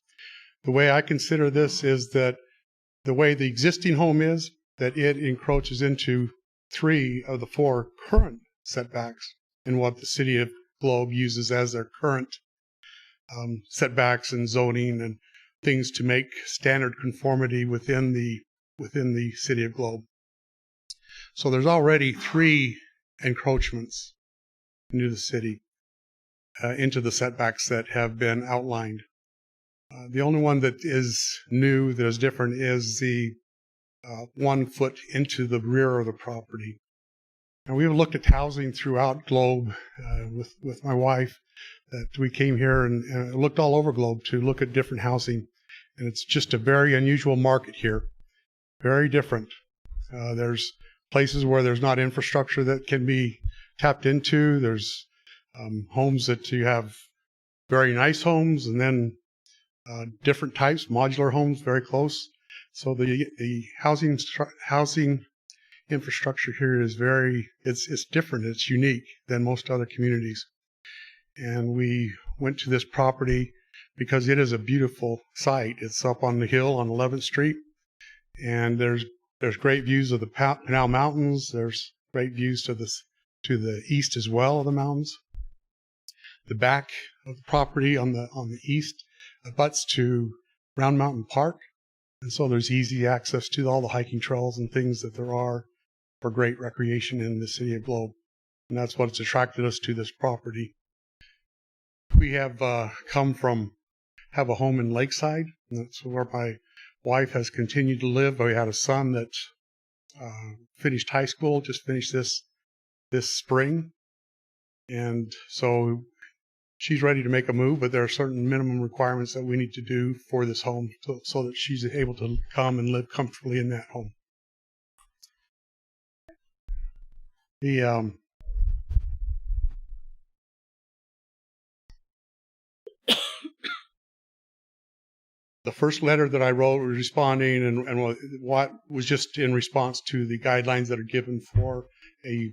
The way I consider this is that the way the existing home is, that it encroaches into 3 of the 4 current setbacks in what the City of Globe uses as their current setbacks and zoning and things to make standard conformity within the City of Globe. So there's already 3 encroachments into the city, into the setbacks that have been outlined. The only one that is new, that is different, is the 1 foot into the rear of the property. And we've looked at housing throughout Globe with my wife. That we came here and looked all over Globe to look at different housing, and it's just a very unusual market here, very different. There's places where there's not infrastructure that can be tapped into. There's homes that you have very nice homes, and then different types, modular homes, very close. So the housing infrastructure here is it's different. It's unique than most other communities. And we went to this property because it is a beautiful site. It's up on the hill on 11th Street, and there's great views of the Pinal Mountains. There's great views to the east as well of the mountains. The back of the property on the east abuts to Round Mountain Park, and so there's easy access to all the hiking trails and things that there are for great recreation in the City of Globe, and that's what's attracted us to this property. We have have a home in Lakeside, and that's where my wife has continued to live. We had a son that finished high school, just finished this spring, and so she's ready to make a move, but there are certain minimum requirements that we need to do for this home so that she's able to come and live comfortably in that home. The first letter that I wrote was responding and what was just in response to the guidelines that are given for a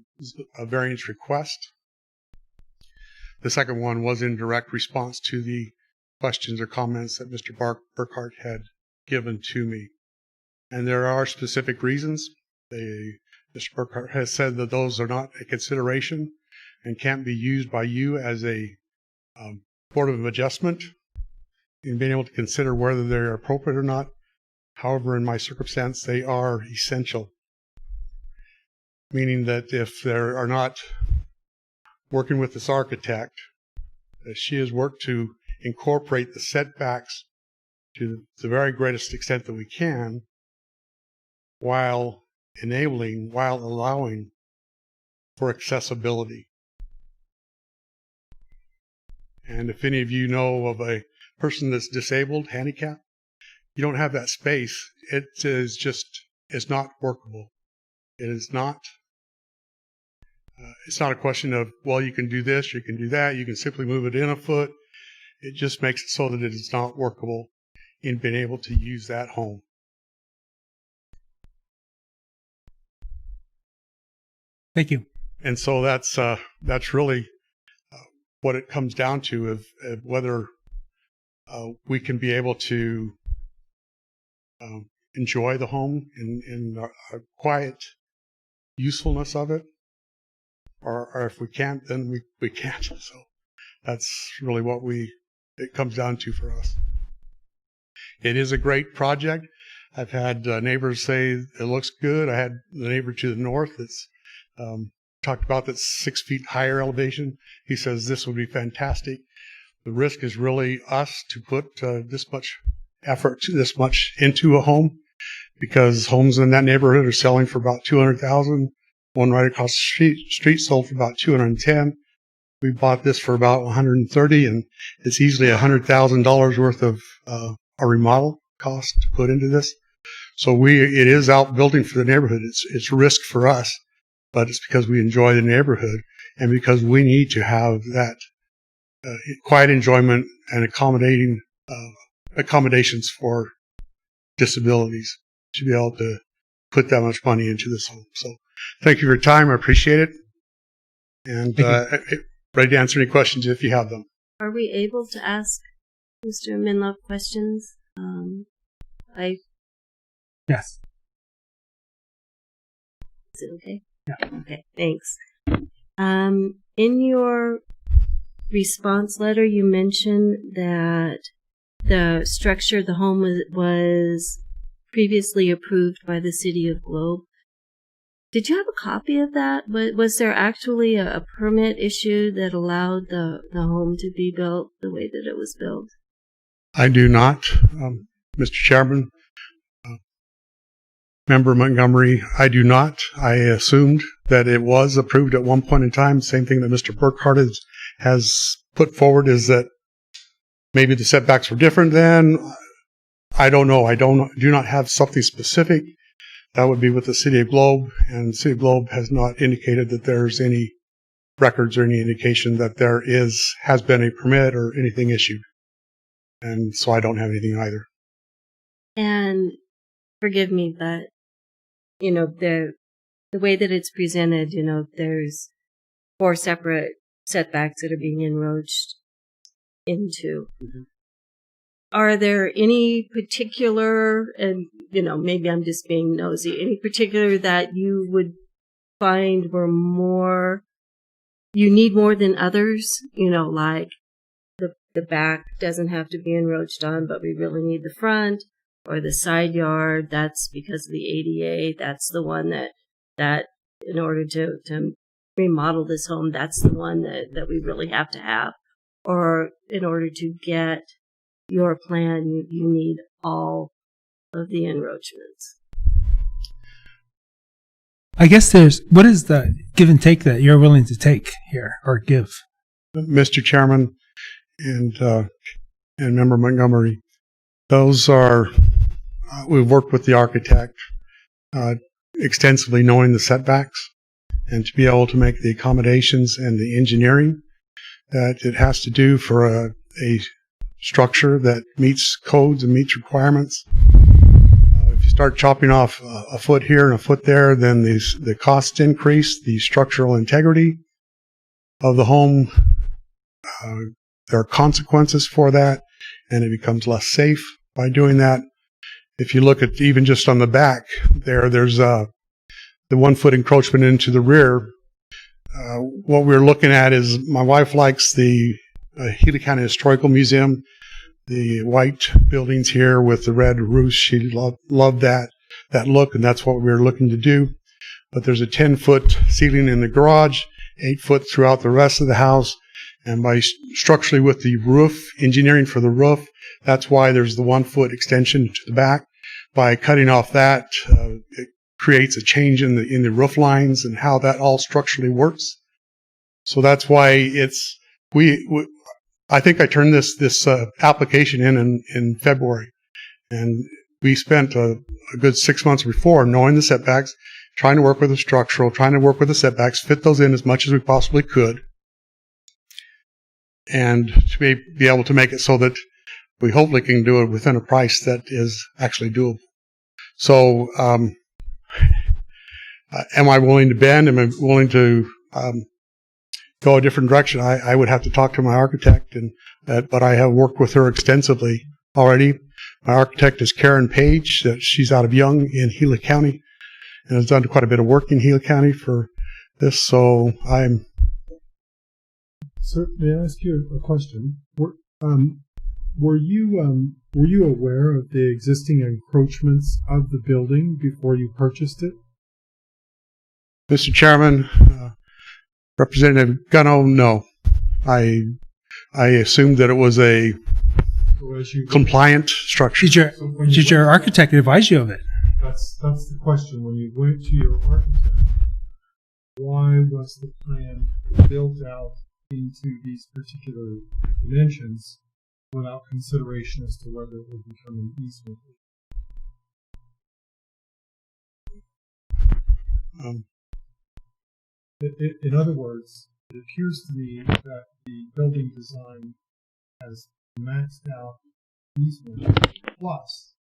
variance request. The second one was in direct response to the questions or comments that Mr. Burkhart had given to me. And there are specific reasons. Mr. Burkhart has said that those are not a consideration and can't be used by you as a board of adjustment in being able to consider whether they're appropriate or not. However, in my circumstance, they are essential, meaning that if they are not working with this architect, she has worked to incorporate the setbacks to the very greatest extent that we can, while allowing for accessibility. And if any of you know of a person that's disabled, handicapped, you don't have that space. It's not workable. It is not. It's not a question of, well, you can do this, you can do that, you can simply move it in a foot. It just makes it so that it is not workable in being able to use that home. Thank you. And so that's really what it comes down to, of whether we can be able to enjoy the home in a quiet usefulness of it, or if we can't, then we can't. So that's really what it comes down to for us. It is a great project. I've had neighbors say it looks good. I had the neighbor to the north that's talked about that 6 feet higher elevation. He says this would be fantastic. The risk is really us to put this much effort, this much into a home, because homes in that neighborhood are selling for about $200,000. One right across the street sold for about $210,000. We bought this for about $130,000, and it's easily $100,000 worth of a remodel cost to put into this. So it is out building for the neighborhood. It's risk for us, but it's because we enjoy the neighborhood and because we need to have that quiet enjoyment and accommodations for disabilities to be able to put that much money into this home. So thank you for your time. I appreciate it. And ready to answer any questions if you have them. Are we able to ask Mr. Minlove questions? Yes. Is it okay? Yeah. Okay, thanks. In your response letter, you mentioned that the structure of the home was previously approved by the City of Globe. Did you have a copy of that? Was there actually a permit issued that allowed the home to be built the way that it was built? I do not, Mr. Chairman. Member Montgomery, I do not. I assumed that it was approved at one point in time. Same thing that Mr. Burkhardt has put forward, is that maybe the setbacks were different then. I don't know. I do not have something specific. That would be with the City of Globe, and the City of Globe has not indicated that there's any records or any indication that there has been a permit or anything issued. And so I don't have anything either. And forgive me, but the way that it's presented, there's 4 separate setbacks that are being encroached into. Mm-hmm. Are there any particular, and maybe I'm just being nosy, any particular that you would find were you need more than others? Like the back doesn't have to be encroached on, but we really need the front, or the side yard, that's because of the ADA, that's the one that in order to remodel this home, that's the one that we really have to have. Or in order to get your plan, you need all of the encroachments. I guess what is the give and take that you're willing to take here or give? Mr. Chairman and Member Montgomery, those are, we've worked with the architect extensively, knowing the setbacks, and to be able to make the accommodations and the engineering that it has to do for a structure that meets codes and meets requirements. If you start chopping off a foot here and a foot there, then the costs increase, the structural integrity of the home. There are consequences for that, and it becomes less safe by doing that. If you look at even just on the back there's the 1 foot encroachment into the rear. What we're looking at is, my wife likes the Healy County Historical Museum, the white buildings here with the red roofs. She loved that look, and that's what we were looking to do. But there's a 10-foot ceiling in the garage, 8 foot throughout the rest of the house. And by structurally with the roof, engineering for the roof, that's why there's the 1 foot extension to the back. By cutting off that, it creates a change in the roof lines and how that all structurally works. So that's why I think I turned this application in February, and we spent a good 6 months before knowing the setbacks, trying to work with the structural, trying to work with the setbacks, fit those in as much as we possibly could, and to be able to make it so that we hopefully can do it within a price that is actually doable. So am I willing to bend? Am I willing to go a different direction? I would have to talk to my architect, but I have worked with her extensively already. My architect is Karen Page. She's out of Young in Gila County and has done quite a bit of work in Gila County for this. So I'm. Sir, may I ask you a question? Were you aware of the existing encroachments of the building before you purchased it? Mr. Chairman, Representative Gunno, no. I assumed that it was a compliant structure. Did your architect advise you of it? That's the question. When you went to your architect, why was the plan built out into these particular dimensions without consideration as to whether it would become an easement? In other words, it appears to me that the building design has maxed out easement plus,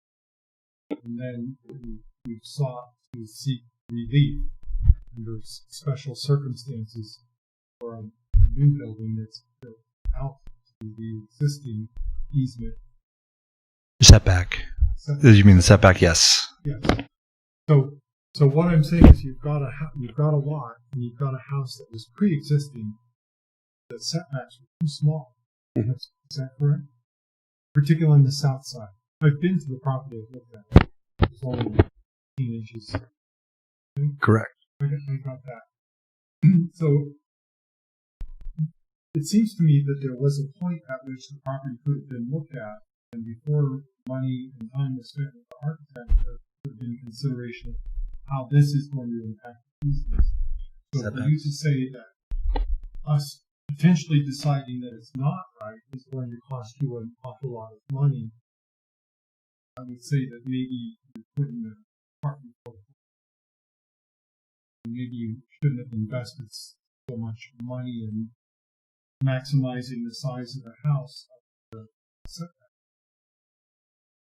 and then we've sought to seek relief under special circumstances for a new building that's built out to the existing easement. Setback. You mean the setback? Yes. Yes. So what I'm saying is you've got a lot and you've got a house that was pre-existing. The setbacks were too small. Mm-hmm. Is that correct? Particularly on the south side. I've been to the property. I've looked at it. It's only 18 inches. Okay? Correct. I got that. So it seems to me that there was a point at which the property could have been looked at, and before money and time was spent with the architect, there could have been consideration of how this is going to impact the business. So for you to say that us potentially deciding that it's not right is going to cost you an awful lot of money, I would say that maybe you're putting the cart before the horse. Maybe you shouldn't have invested so much money in maximizing the size of the house of the setback,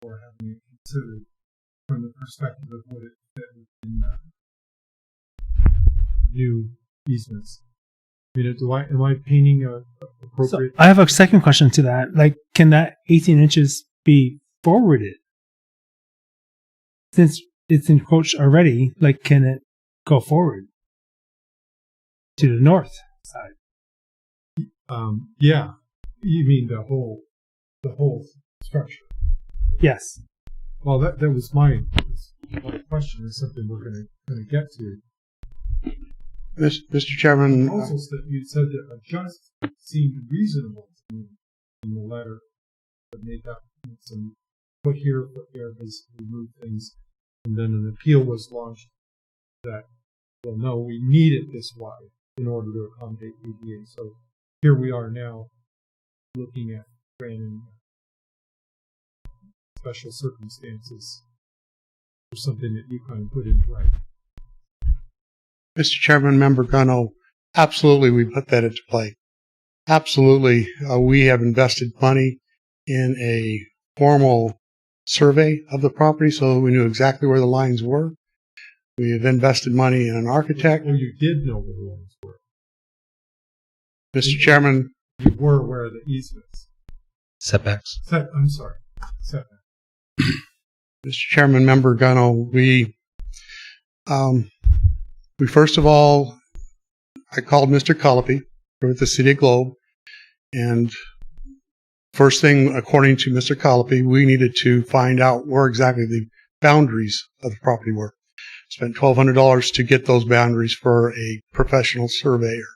or having it considered from the perspective of what it fit within new easements. I mean, am I painting a appropriate? So I have a second question to that. Like, can that 18 inches be forwarded? Since it's encroached already, like, can it go forward to the north side? Yeah. You mean the whole structure? Yes. Well, that was my question. Is something we're going to get to. Mr. Chairman, Proposals that you said that adjust seemed reasonable to me in the letter, but made that some put here, basically move things, and then an appeal was launched that, well, no, we need it this wide in order to accommodate ADA. So here we are now looking at granting special circumstances for something that you kind of put in play. Mr. Chairman, Member Gunno, absolutely we put that into play. Absolutely, we have invested money in a formal survey of the property so we knew exactly where the lines were. We have invested money in an architect. Oh, you did know where the lines were. Mr. Chairman. You were aware of the easements. Setbacks. I'm sorry. Setback. Mr. Chairman, Member Gunno, we first of all, I called Mr. Cullopy with the City of Globe, and first thing, according to Mr. Cullopy, we needed to find out where exactly the boundaries of the property were. Spent $1,200 to get those boundaries for a professional surveyor.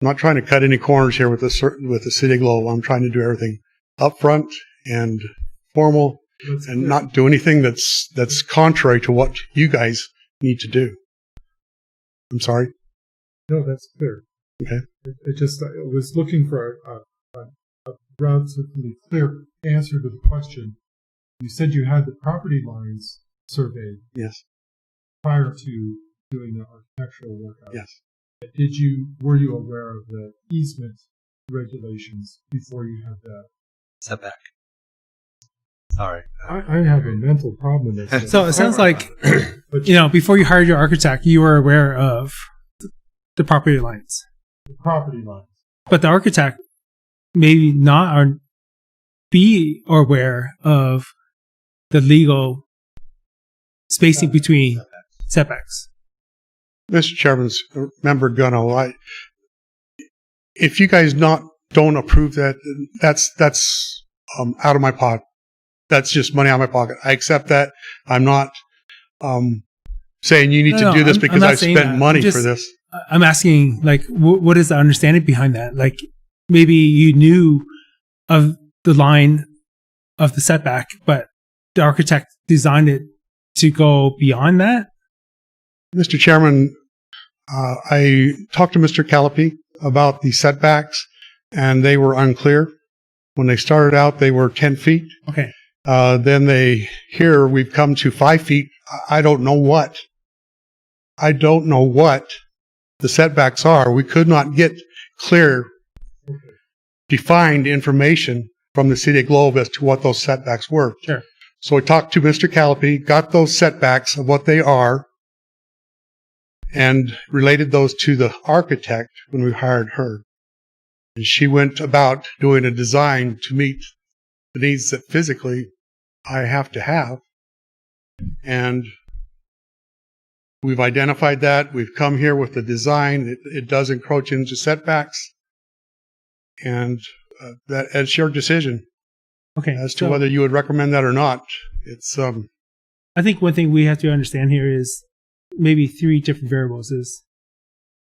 I'm not trying to cut any corners here with the City of Globe. I'm trying to do everything upfront and formal, and not do anything that's contrary to what you guys need to do. I'm sorry? No, that's clear. Okay. I was looking for a relatively clear answer to the question. You said you had the property lines surveyed. Yes. Prior to doing the architectural workout. Yes. Were you aware of the easement regulations before you had the Setback. All right. I have a mental problem with this. So it sounds like, But before you hired your architect, you were aware of the property lines. the property lines. But the architect maybe not or be aware of the legal spacing between setbacks. Mr. Chairman, Member Gunno, if you guys don't approve that, that's out of my pocket. That's just money out of my pocket. I accept that. I'm not saying you need to do this because I spent money for this. I'm asking, like, what is the understanding behind that? Like, maybe you knew of the line of the setback, but the architect designed it to go beyond that? Mr. Chairman, I talked to Mr. Callipy about the setbacks, and they were unclear. When they started out, they were 10 feet. Okay. Then here we've come to 5 feet. I don't know what the setbacks are. We could not get clear, defined information from the City of Globe as to what those setbacks were. Sure. So we talked to Mr. Callipy, got those setbacks of what they are, and related those to the architect when we hired her. And she went about doing a design to meet the needs that physically I have to have. And we've identified that. We've come here with the design. It does encroach into setbacks. And that's your decision Okay. as to whether you would recommend that or not. It's I think one thing we have to understand here is maybe 3 different variables is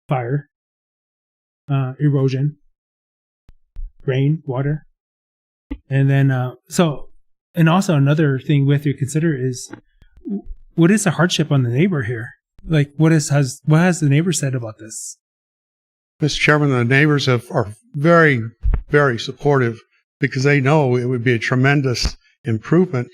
fire, erosion, rain, water. And then, and also another thing we have to consider is what is the hardship on the neighbor here? Like, what has the neighbor said about this? Mr. Chairman, the neighbors are very, very supportive because they know it would be a tremendous improvement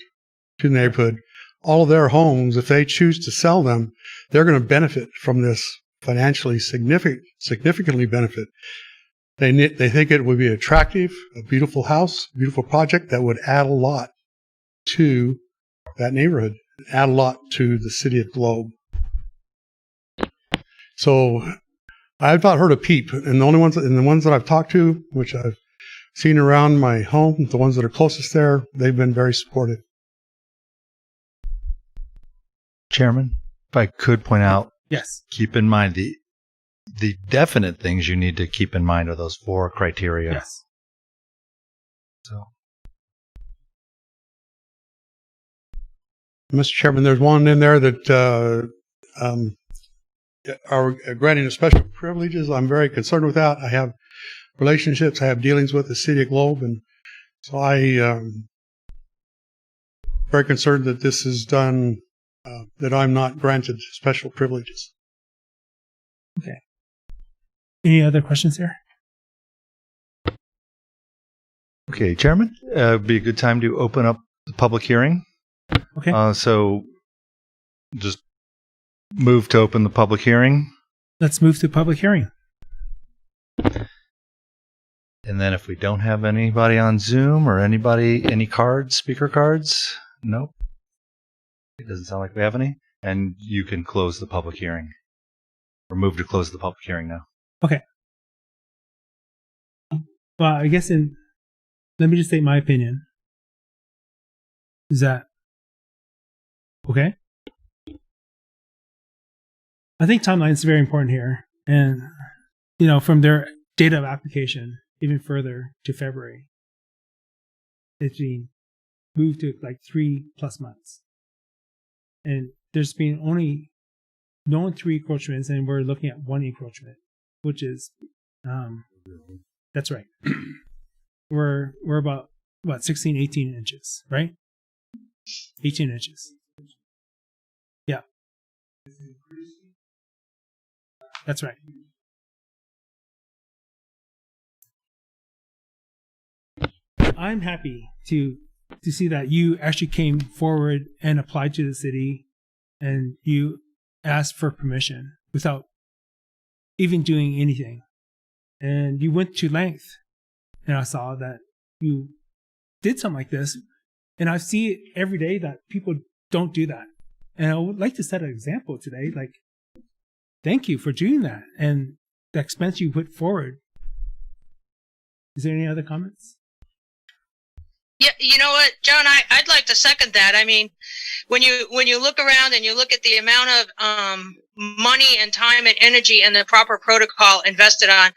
to the neighborhood. All of their homes, if they choose to sell them, they're going to benefit from this financially, significantly benefit. They think it would be attractive, a beautiful house, a beautiful project that would add a lot to that neighborhood, add a lot to the City of Globe. So I've not heard a peep, and the ones that I've talked to, which I've seen around my home, the ones that are closest there, they've been very supportive. Chairman, if I could point out, Yes. keep in mind the definite things you need to keep in mind are those 4 criteria. Yes. So, Mr. Chairman, there's one in there that are granting of special privileges. I'm very concerned with that. I have relationships, I have dealings with the City of Globe, and so I very concerned that this is done, that I'm not granted special privileges. Okay. Any other questions here? okay, Chairman, it'd be a good time to open up the public hearing. Okay. So just move to open the public hearing. Let's move to public hearing. And then if we don't have anybody on Zoom or any cards, speaker cards, nope. It doesn't sound like we have any. And you can close the public hearing. Or move to close the public hearing now. Okay. Well, I guess let me just state my opinion. Is that okay? I think timeline is very important here. And, from their date of application, even further to February, it's being moved to like 3+ months. And there's been only known 3 encroachments, and we're looking at 1 encroachment, which is, that's right. We're about 16, 18 inches, right? 18 inches. Yeah. That's right. I'm happy to see that you actually came forward and applied to the city, and you asked for permission without even doing anything. And you went to length, and I saw that you did something like this And I see it every day that people don't do that. And I would like to set an example today. Like, thank you for doing that. And the expense you put forward. Is there any other comments? Yeah, you know what, John, I'd like to second that. I mean, when you look around and you look at the amount of money and time and energy and the proper protocol invested on,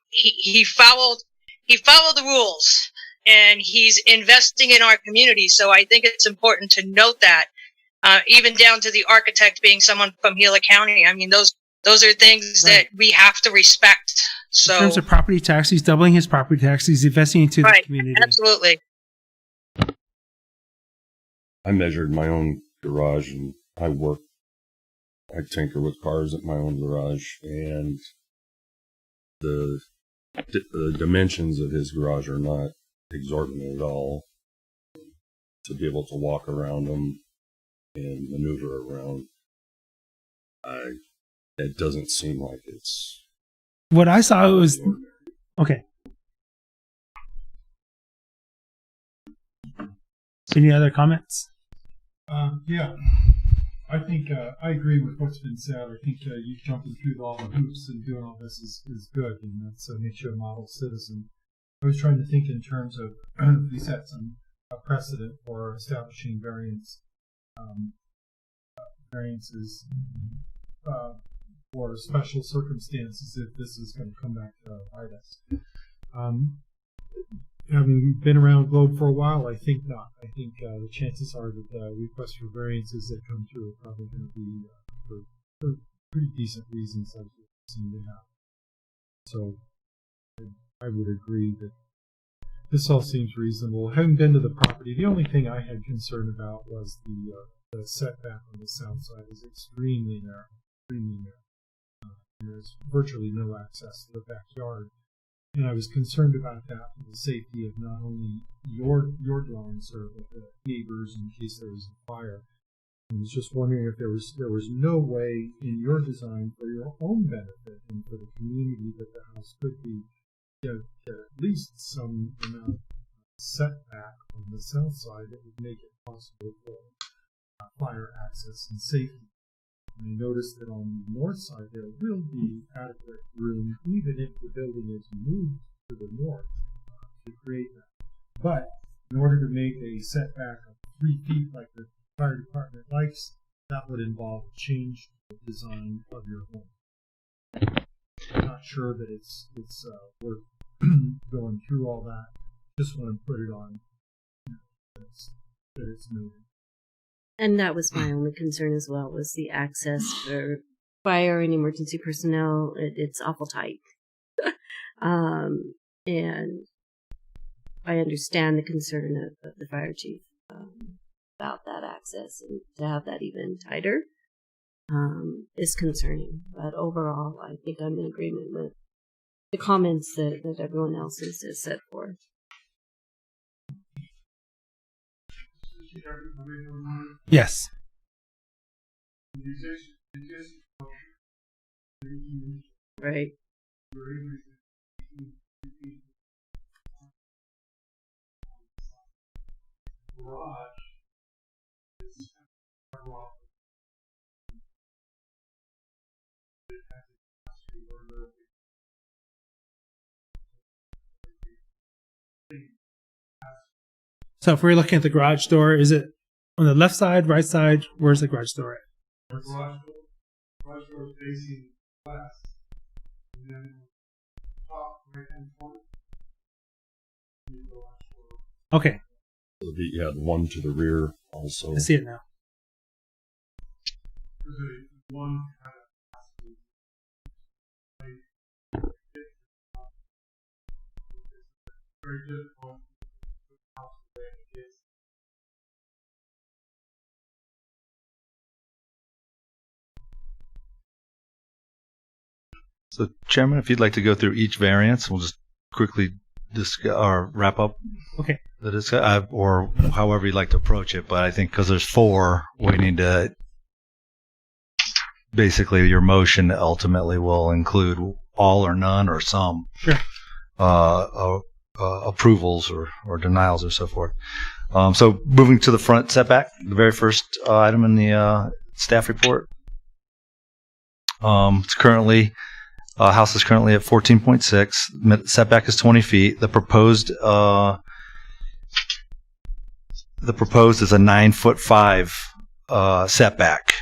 he followed the rules, and he's investing in our community. So I think it's important to note that, even down to the architect being someone from Gila County. I mean, those are things that we have to respect. So, in terms of property tax, he's doubling his property tax. He's investing into the community. Absolutely. I measured my own garage, and I tinker with cars at my own garage, and the dimensions of his garage are not exorbitant at all. To be able to walk around them and maneuver around, it doesn't seem like it's... What I saw was... Okay. Any other comments? Yeah, I think I agree with what's been said. I think you jumping through all the hoops and doing all this is good, and that's makes you a model citizen. I was trying to think in terms of we set a precedent for establishing variances for special circumstances if this is going to come back to bite us. Having been around Globe for a while, I think not. I think the chances are that the requests for variances that come through are probably going to be for pretty decent reasons like we seem to have. So I would agree that this all seems reasonable. Having been to the property, the only thing I had concern about was the setback on the south side is extremely narrow. There's virtually no access to the backyard. And I was concerned about that for the safety of not only your dwelling, sir, but the neighbors in case there was a fire. I was just wondering if there was no way in your design for your own benefit and for the community that the house could be get at least some amount of setback on the south side that would make it possible for fire access and safety. And I noticed that on the north side there will be adequate room, even if the building is moved to the north, to create that. But in order to make a setback of 3 feet like the fire department likes, that would involve change the design of your home. I'm not sure that it's worth going through all that. Just want to put it on that it's noted. And that was my only concern as well, was the access for fire and emergency personnel. It's awful tight. And I understand the concern of the fire chief about that access, and to have that even tighter is concerning. But overall, I think I'm in agreement with the comments that everyone else has set forth. Yes. Right. So if we're looking at the garage door, is it on the left side, right side? Where's the garage door at? The garage door is facing west, and then top right-hand corner. Okay. So you had one to the rear also. I see it now. There's one kind of very difficult. So, Chairman, if you'd like to go through each variance, we'll just quickly discuss or wrap up. Okay. The discuss, or however you'd like to approach it. But I think because there's 4, we need to basically your motion ultimately will include all or none or some sure. Approvals or denials or so forth. So moving to the front setback, the very first item in the staff report. It's currently house is currently at 14.6. Setback is 20 feet. The proposed is a 9'5" setback,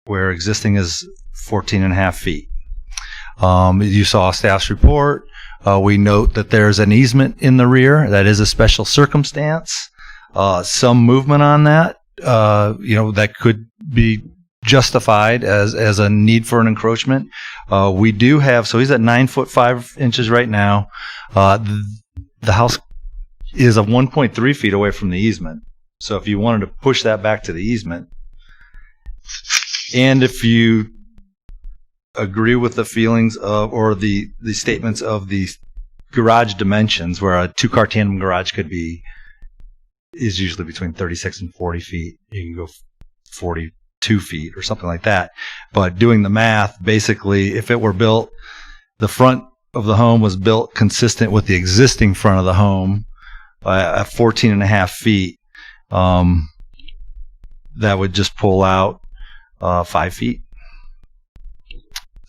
where existing is 14.5 feet. You saw staff's report. We note that there's an easement in the rear. That is a special circumstance. Some movement on that, that could be justified as a need for an encroachment. We do have, so he's at 9'5" right now. The house is a 1.3 feet away from the easement. So if you wanted to push that back to the easement, and if you agree with the feelings of, or the statements of the garage dimensions, where a 2-car tandem garage is usually between 36 and 40 feet. You can go 42 feet or something like that. But doing the math, basically, if it were built, the front of the home was built consistent with the existing front of the home at 14.5 feet, that would just pull out 5 feet.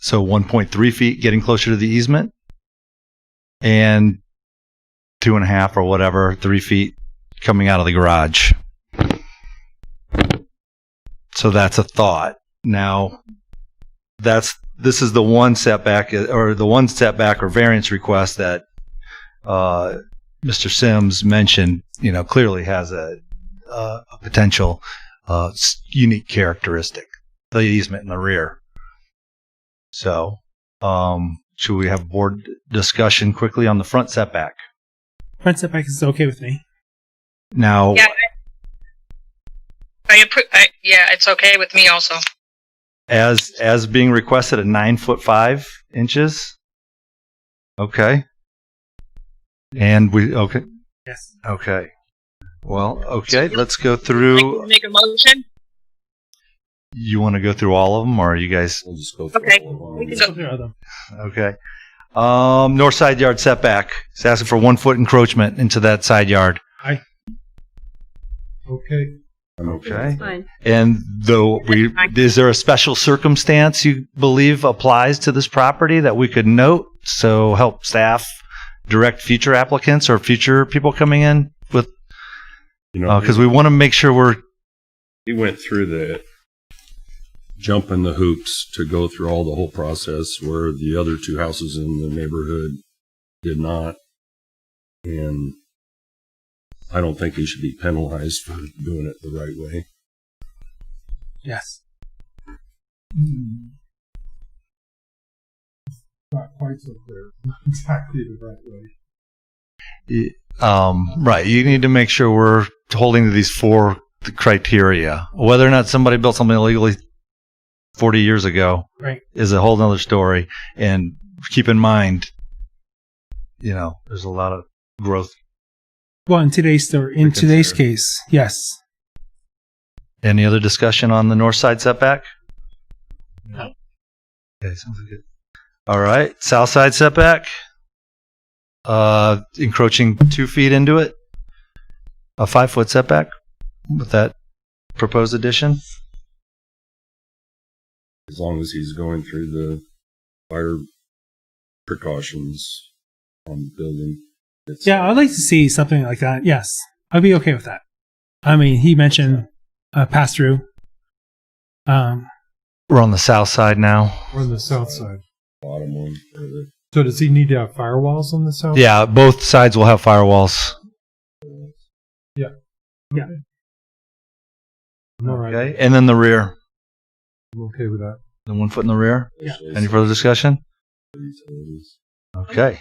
So 1.3 feet getting closer to the easement, and 2.5 or whatever, 3 feet coming out of the garage. So that's a thought. Now, this is the one setback or variance request that Mr. Sims mentioned. Clearly has a potential unique characteristic, the easement in the rear. So, should we have board discussion quickly on the front setback? Front setback is okay with me. Now, Yeah, it's okay with me also. as being requested at 9'5". Okay. And okay. Yes. Okay. Well, okay. Let's go through. Make a motion. You want to go through all of them, or are you guys? We'll just go through Okay. all of We them. can go. Okay. North side yard setback. It's asking for 1 foot encroachment into that side yard. Okay. I'm Okay. Fine. And is there a special circumstance you believe applies to this property that we could note, so help staff direct future applicants or future people coming in with? Because we want to make sure he went through the jumping the hoops to go through all the whole process, where the other two houses in the neighborhood did not. And I don't think he should be penalized for doing it the right way. Yes. Not quite so clear. Not exactly the right way. right. You need to make sure we're holding to these 4 criteria. Whether or not somebody built something illegally 40 years ago, right, is a whole nother story. And keep in mind, there's a lot of growth. Well, in today's case, yes. Any other discussion on the north side setback? No. Okay, sounds good. All right, south side setback. Encroaching 2 feet into it. A 5-foot setback with that proposed addition. As long as he's going through the fire precautions on the building. Yeah, I'd like to see something like that. Yes, I'd be okay with that. I mean, he mentioned pass through. We're on the south side now. We're on the south side. Bottom one. So does he need to have firewalls on the south? Yeah, both sides will have firewalls. Yeah. Yeah. I'm all right. Okay, and then the rear. I'm okay with that. The 1 foot in the rear. Yeah. Any further discussion? Okay.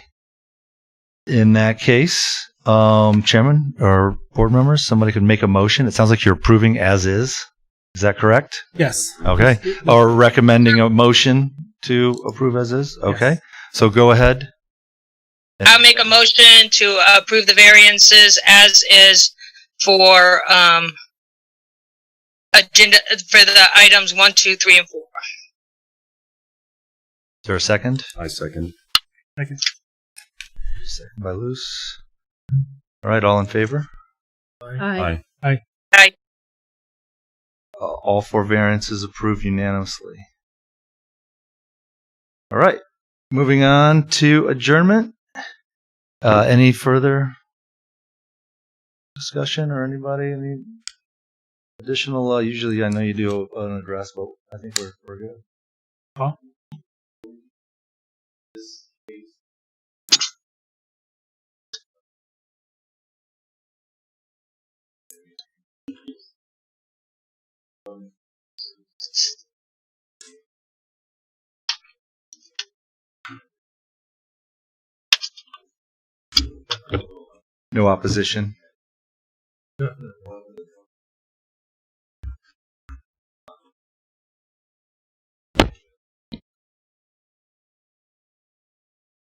In that case, Chairman or board members, somebody could make a motion. It sounds like you're approving as is. Is that correct? Yes. Okay. Or recommending a motion to approve as is? Okay. Yes. So go ahead. I'll make a motion to approve the variances as is for agenda for the items 1, 2, 3, and 4. Is there a second? I second. Second. Second by Luce. All right, all in favor? Aye. Aye. All 4 variances approved unanimously. All right. Moving on to adjournment. Any further discussion or anybody? Any additional? Usually, I know you do an address, but I think we're good. Paul? No opposition.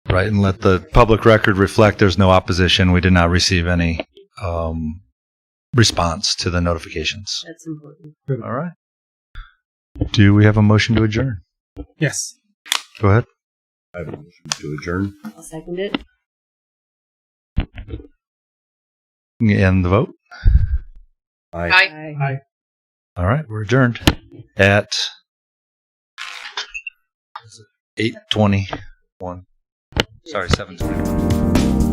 Right, and let the public record reflect there's no opposition. We did not receive any response to the notifications. That's important. All right. Do we have a motion to adjourn? Yes. Go ahead. I have a motion to adjourn. I'll second it. And the vote? Aye. Aye. Aye. All right, we're adjourned at 8:21. Sorry, 7:20.